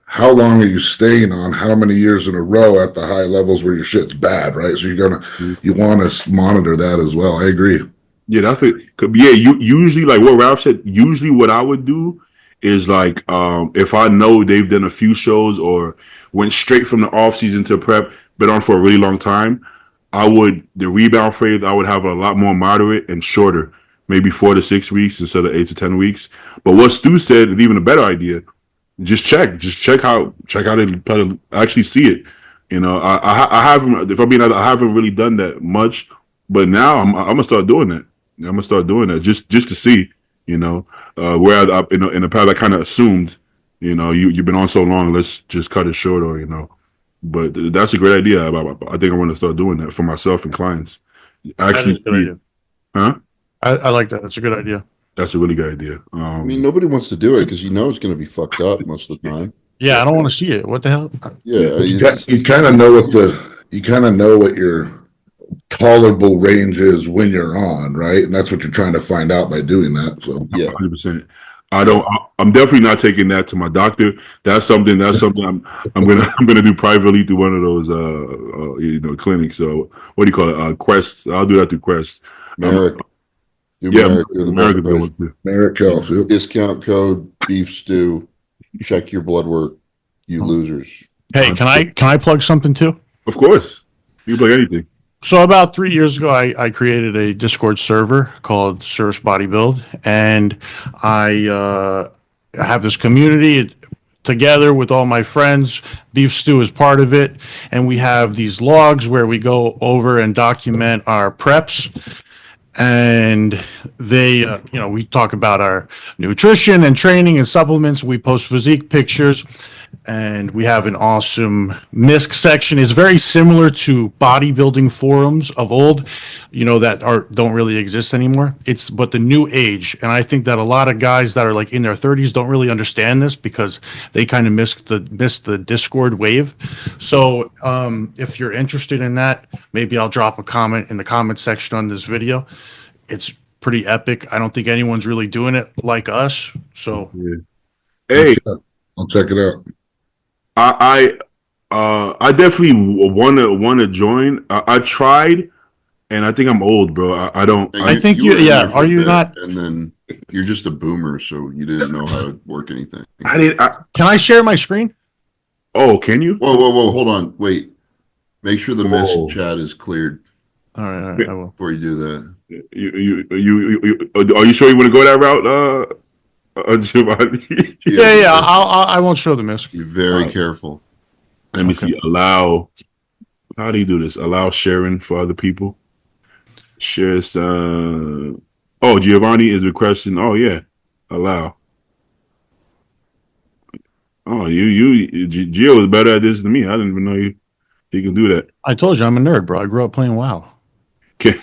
how long are you staying on how many years in a row at the high levels where your shit's bad, right? So you want to monitor that as well. I agree. Yeah, that's it. Yeah, you usually like what Ralph said. Usually, what I would do is like if I know they've done a few shows or went straight from the off season to prep, been on for a really long time, the rebound phase I would have a lot more moderate and shorter, maybe 4 to 6 weeks instead of 8 to 10 weeks. But what Stu said is even a better idea. Just check how they actually see it. You know, I haven't. If I mean, I haven't really done that much, but now I'm gonna start doing that. I'm gonna start doing that just to see. You know, where in the past I kind of assumed, you know, you've been on so long, let's just cut it short, or you know. But that's a great idea. I think I want to start doing that for myself and clients. Actually, huh? I like that. That's a good idea. That's a really good idea. I mean, nobody wants to do it because you know it's going to be fucked up most of the time. Yeah, I don't want to see it. What the hell? Yeah, you kind of know what your tolerable range is when you're on, right? And that's what you're trying to find out by doing that. So yeah, 100%. I'm definitely not taking that to my doctor. That's something I'm gonna do privately through one of those you know, clinics. So what do you call it? Quest. I'll do that through Quest. Merrick. Merrick Health. Discount code beef stew. Check your blood work, you losers. Hey, can I plug something too? Of course, you plug anything. So about 3 years ago, I created a Discord server called Service Bodybuild, and I have this community together with all my friends. Beef Stew is part of it, and we have these logs where we go over and document our preps. And they, you know, we talk about our nutrition and training and supplements. We post physique pictures, and we have an awesome MISC section. It's very similar to bodybuilding forums of old, you know, that don't really exist anymore. But the new age, and I think that a lot of guys that are like in their 30s don't really understand this because they kind of missed the Discord wave. So if you're interested in that, maybe I'll drop a comment in the comment section on this video. It's pretty epic. I don't think anyone's really doing it like us. So, yeah. Hey, I'll check it out. I definitely wanna join. I tried, and I think I'm old, bro. I don't. I think you. Yeah, are you not? And then you're just a boomer, so you didn't know how to work anything. Can I share my screen? Oh, can you? Whoa! Hold on, wait. Make sure the message chat is cleared. All right, I will. Before you do that. You are you sure you want to go that route, Giovanni? Yeah. I won't show the MISC. Be very careful. Let me see. Allow How do you do this? Allow sharing for other people. Shares. Oh, Giovanni is requesting. Oh yeah, allow. Oh, Gio is better at this than me. I didn't even know you can do that. I told you I'm a nerd, bro. I grew up playing WoW. Okay.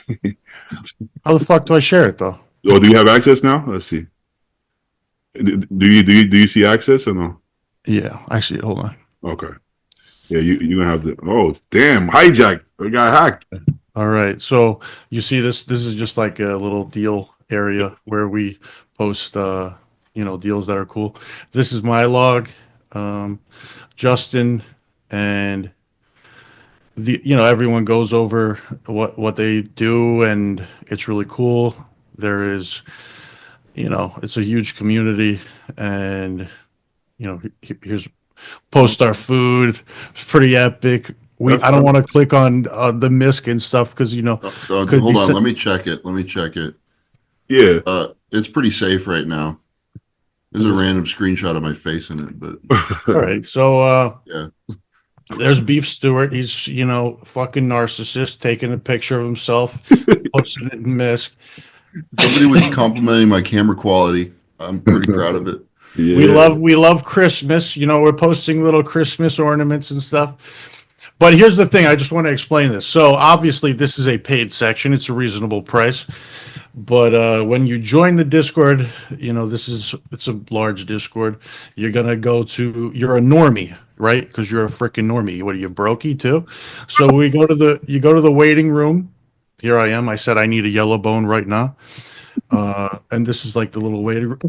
How the fuck do I share it though? Oh, do you have access now? Let's see. Do you see access or no? Yeah, I see it. Hold on. Okay. Yeah, you're gonna have to. Oh, damn! Hijacked. I got hacked. All right. So you see this? This is just like a little deal area where we post, deals that are cool. This is my log, Justin, and everyone goes over what they do, and it's really cool. There is, it's a huge community, and here's post our food. It's pretty epic. I don't want to click on the misc and stuff because could Hold be on, let me check it. Yeah. It's pretty safe right now. There's a random screenshot of my face in it, but all right. So yeah. there's Beef Stewart. He's fucking narcissist taking a picture of himself, posting it in misc. Somebody was complimenting my camera quality. I'm pretty proud of it. Yeah. We love Christmas. We're posting little Christmas ornaments and stuff. But here's the thing, I just want to explain this. So obviously this is a paid section. It's a reasonable price. But when you join the Discord, it's a large Discord. You're gonna you're a normie, right? Because you're a freaking normie. What are you, brokey too? So you go to the waiting room. Here I am. I said I need a yellow bone right now. And this is like the little waiting room.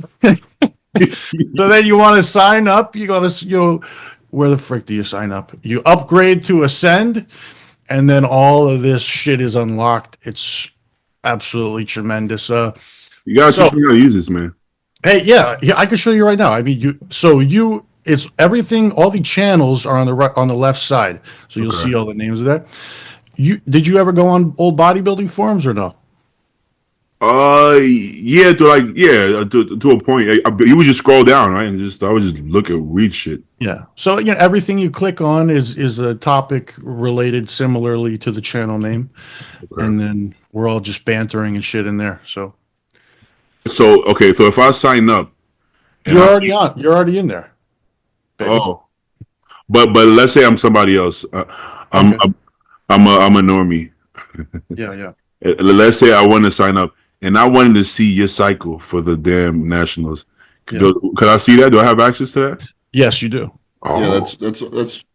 So then you want to sign up. You got to, where the frick do you sign up? You upgrade to Ascend, and then all of this shit is unlocked. It's absolutely tremendous. You gotta teach me how to use this, man. Hey, yeah, I can show you right now. I mean, it's everything. All the channels are on the left side, so you'll see all the names of that. Did you ever go on old bodybuilding forums or no? Yeah, to a point. You would just scroll down, right, and I would just read shit. Yeah. So everything you click on is a topic related similarly to the channel name, and then we're all just bantering and shit in there. So okay, so if I sign up, you're already on. You're already in there. Baby. Oh, but let's say I'm somebody else. I'm a normie. Yeah. Let's say I want to sign up and I wanted to see your cycle for the damn nationals. Could I see that? Do I have access to that? Yes, you do. Oh. Yeah,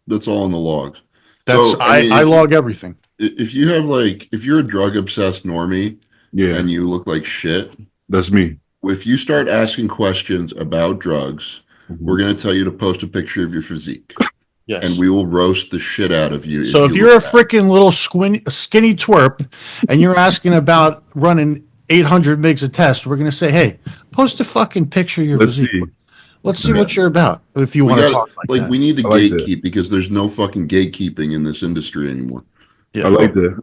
that's all in the logs. I log everything. If you're a drug obsessed normie, and you look like shit, that's me. If you start asking questions about drugs, we're going to tell you to post a picture of your physique. Yes. And we will roast the shit out of you. So if you're a freaking little skinny twerp and you're asking about running 800 megs a test, we're going to say, hey, post a fucking picture of your physique. Let's see what you're about if you want to talk like that. We need to gatekeep because there's no fucking gatekeeping in this industry anymore. Yeah. I like that.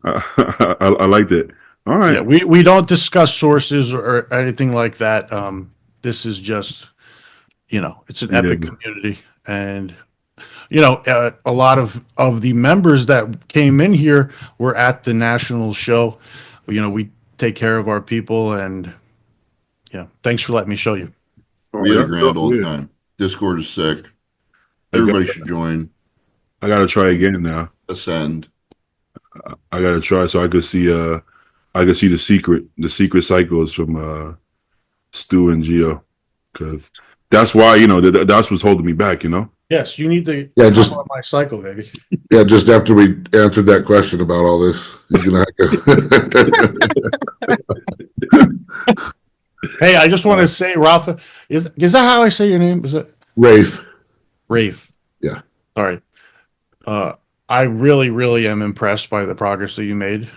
I like that. All right. Yeah, we don't discuss sources or anything like that. This is just, it's an epic community. And, a lot of the members that came in here were at the national show. We take care of our people, and thanks for letting me show you. We had a grand old time. Discord is sick. Everybody should join. I gotta try again now. Ascend. I gotta try so I could see the secret cycles from Stu and Gio, because that's why that's what's holding me back. Yes, you need to just on my cycle, baby. Yeah, just after we answered that question about all this, you're gonna have to. Hey, I just want to say, Rafa, is that how I say your name? Is it Rafe? Rafe. Yeah. Sorry. I really, really am impressed by the progress that you made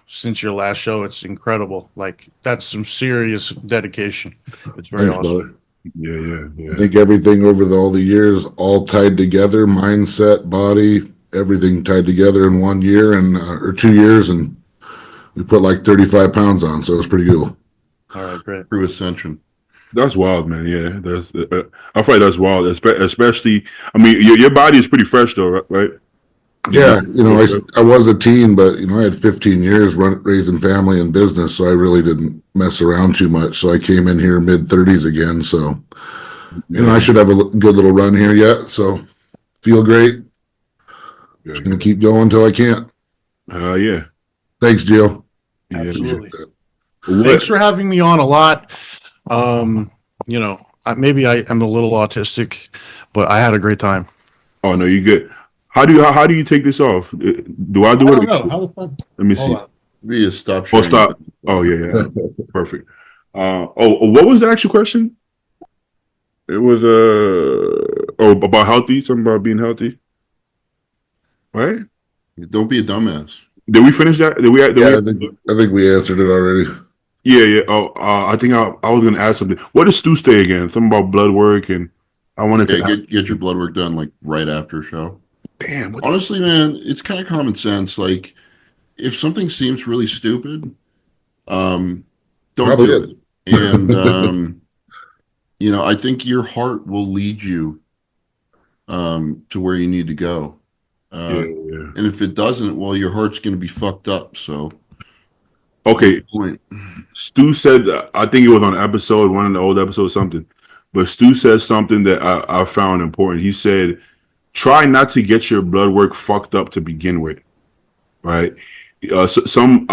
since your last show. It's incredible. Like, that's some serious dedication. It's very awesome. Brother. Yeah. I think everything over all the years, all tied together, mindset, body, everything tied together in 1 year or 2 years, and we put like 35 pounds on, so it's pretty cool. All right, great. True ascension. That's wild, man. Yeah, I feel like that's wild, especially. I mean, your body is pretty fresh, though, right? Yeah, I was a teen, but I had 15 years raising family and business, so I really didn't mess around too much. So I came in here mid 30s again. So I Yeah, should have a good little run here yet. So feel great. Just good, gonna good. keep going until I can't. Yeah, Thanks, Jill. yeah. Appreciate Absolutely. that. What? Thanks for having me on a lot. Maybe I am a little autistic, but I had a great time. Oh no, you good. How do you take this off? Do I I do don't it? know. How the fuck? Let me Hold see. on. Via stop Oh, sharing. stop. Oh yeah, yeah. Perfect. What was the actual question? It was about healthy. Something about being healthy, right? Don't be a dumbass. Did we finish that? Yeah, I think we answered it already. Yeah, yeah. Oh, I think I was gonna ask something. What does Stu stay again? Something about blood work, and I wanted Yeah, to ask. get your blood work done like right after a show. Damn, what the? Honestly, man, it's kind of common sense. Like, if something seems really stupid, um, don't Probably do is. it. And I think your heart will lead you to where you need to go. Yeah, Uh, yeah. and if it doesn't, well, your heart's going to be fucked up. So what's Okay, the point? Stu said. I think it was on episode one of the old episodes, something. But Stu says something that I found important. He said, "Try not to get your blood work fucked up to begin with." Right? Some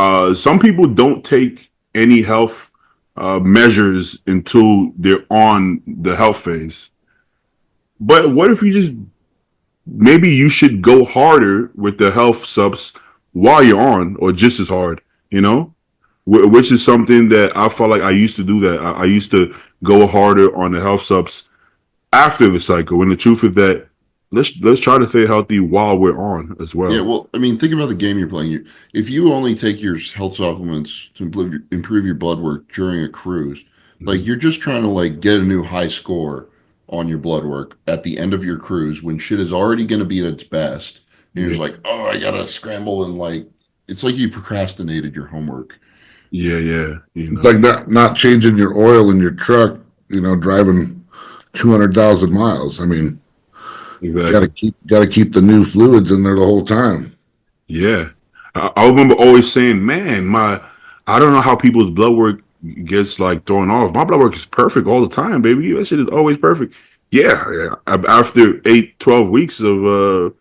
people don't take any health measures until they're on the health phase. But what if you just maybe you should go harder with the health subs while you're on, or just as hard, you know? Which is something that I felt like I used to do. That I used to go harder on the health subs after the cycle. And the truth is that let's try to stay healthy while we're on as Yeah, well. well, I mean, think about the game you're playing. If you only take your health supplements to improve your blood work during a cruise, like you're just trying to like get a new high score on your blood work at the end of your cruise when shit is already going to be at its best. And you're Yeah, just like, oh, I gotta scramble and like it's like you procrastinated your homework. yeah, yeah. It's like not changing your oil in your truck, driving 200,000 miles. I mean, Exactly. got to keep the new fluids in there the whole time. Yeah, I remember always saying, "Man, I don't know how people's blood work gets like thrown off. My blood work is perfect all the time, baby. That shit is always perfect." Yeah, yeah. After 8, 12 weeks of an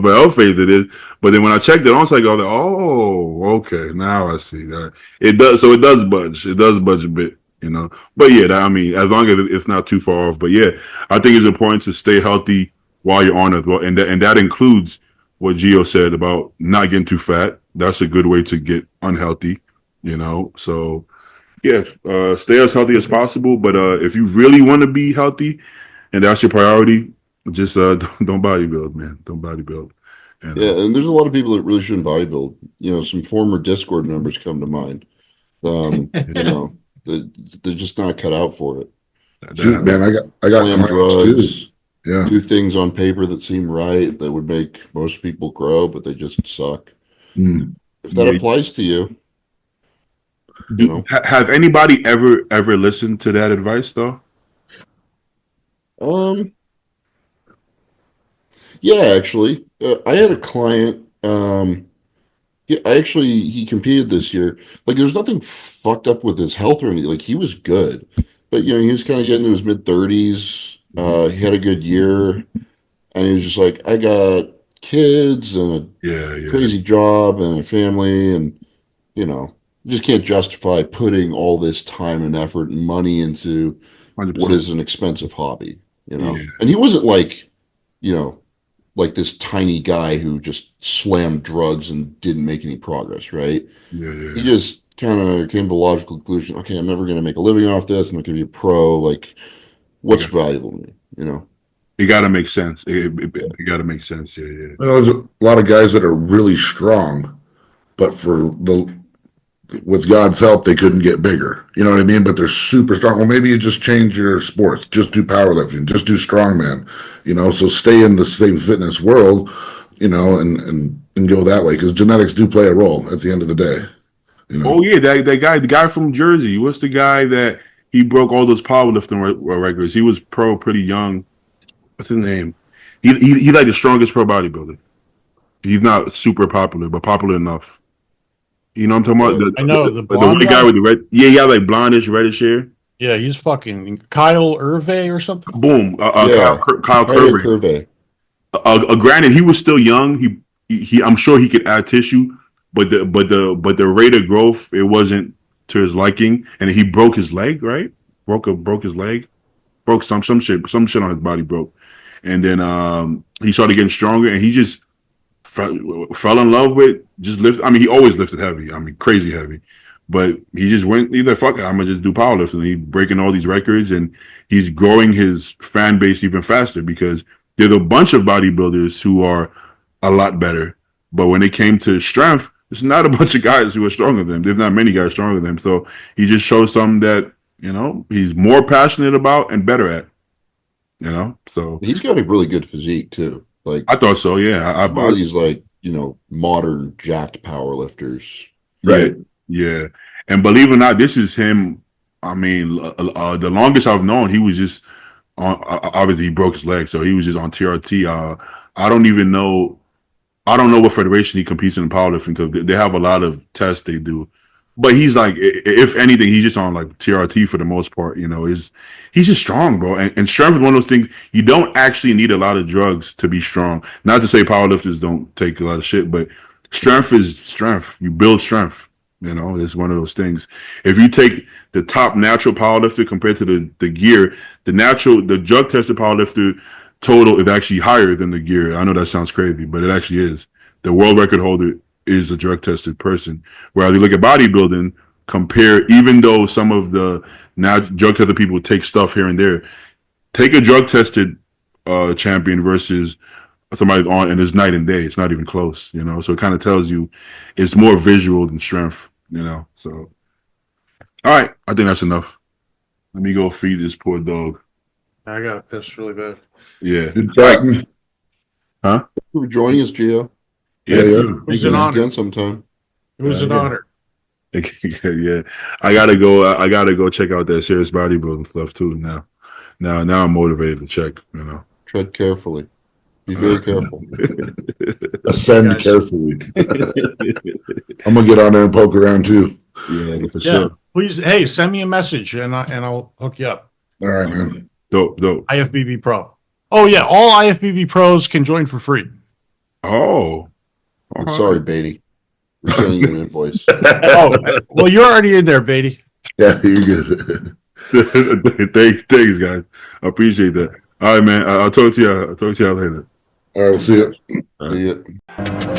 L phase, it is. But then when I checked it, I was like, "Oh, okay, now I see that it does." So it does budge. It does budge a bit, you know. But yeah, I mean, as long as it's not too far off. But yeah, I think it's important to stay healthy while you're on as well, and that includes what Gio said about not getting too fat. That's a good way to get unhealthy, you know. So yeah, stay as healthy as possible. But if you really want to be healthy and that's your priority, just don't bodybuild, man. Don't bodybuild. And Yeah, and there's a lot of people that really shouldn't bodybuild. Some former Discord members come to mind. They're just not cut out for it. Shoot, that, man, I got Slam clients too. drugs, Yeah. do things on paper that seem right that would make most people grow, but they just suck. Mm. If that yeah. applies to you, you know. Have anybody ever listened to that advice though? Um, yeah, actually, I had a client. Yeah, he competed this year. Like, there's nothing fucked up with his health or anything. Like, he was good, but he was kind of getting to his mid 30s. He had a good year, and he was just like, I got kids and a Yeah, yeah, crazy job and a family, and you know, just can't justify putting all this time and effort and money into hundred what percent. is an expensive hobby, Yeah, And he wasn't like, you know, like this tiny guy who just slammed drugs and didn't make any progress, right? yeah, He yeah. just kind of came to the logical conclusion, okay, I'm never going to make a living off this. I'm not going to be a pro. Like, It what's got valuable to me? it got to make sense. It got to make sense. Yeah, yeah. There's a lot of guys that are really strong, but with God's help, they couldn't get bigger. You know what I mean? But they're super strong. Well, maybe you just change your sports. Just do powerlifting. Just do strongman. So stay in the same fitness world. And go that way because genetics do play a role at the end of the day. Oh yeah, the guy from Jersey. What's the guy that he broke all those powerlifting records? He was pro pretty young. What's his name? He like the strongest pro bodybuilder. He's not super popular, but popular enough. You know what I'm talking about? I know, the the blonde white guy guy? with the red. Yeah, yeah, like blondish, reddish hair. Yeah, he's fucking Kyle Irve or something. Boom. Yeah, Kyle Kyle Curvey. Curve. Granted, he was still young. He. I'm sure he could add tissue, but the rate of growth it wasn't to his liking, and he broke his leg. Right? Broke his leg. Broke some shit on his body broke, and then he started getting stronger, and he just fell in love with just lift. I mean, he always lifted heavy. I mean, crazy heavy. But he just went either fuck it. I'm gonna just do powerlifting. He's breaking all these records, and he's growing his fan base even faster because there's a bunch of bodybuilders who are a lot better. But when it came to strength, it's not a bunch of guys who are stronger than him. There's not many guys stronger than him. So he just shows something that he's more passionate about and better at. So He's got a really good physique too. Like I thought so. Yeah, one of these like modern jacked power lifters. Right. Yeah. And believe it or not, this is him. I mean, the longest I've known, he was just on. Obviously, he broke his leg, so he was just on TRT. I don't even know. I don't know what federation he competes in powerlifting because they have a lot of tests they do. But he's like, if anything, he's just on like TRT for the most part. He's just strong, bro. And strength is one of those things you don't actually need a lot of drugs to be strong. Not to say powerlifters don't take a lot of shit, but strength is strength. You build strength. It's one of those things. If you take the top natural powerlifter compared to the gear, the drug tested powerlifter total is actually higher than the gear. I know that sounds crazy, but it actually is. The world record holder is a drug tested person. Whereas you look at bodybuilding, even though some of the now drug tested people take stuff here and there, take a drug tested champion versus somebody's on, and it's night and day. It's not even close. So it kind of tells you it's more visual than strength. So all right, I think that's enough. Let me go feed this poor dog. I got to piss really bad. Yeah. Good chatting. Huh? Thank you for joining us, Gio. Yeah. It was an honor. Again sometime. It was an honor. Yeah. I gotta go check out that serious bodybuilding stuff too now. Now I'm motivated to check. Tread carefully. Be very careful. Ascend carefully. I'm gonna get on there and poke around too. Yeah, for Yeah, sure. please. Hey, send me a message and I'll hook you up. All right, man. Dope. IFBB Pro. Oh yeah, all IFBB pros can join for free. Oh. I'm sorry, Beatty. We're sending you an invoice. Oh, well, you're already in there, Beatty. Yeah, you're good. Thanks, guys. I appreciate that. All right, man. I'll talk to you. I'll talk to y'all later. All right, we'll see you. See ya.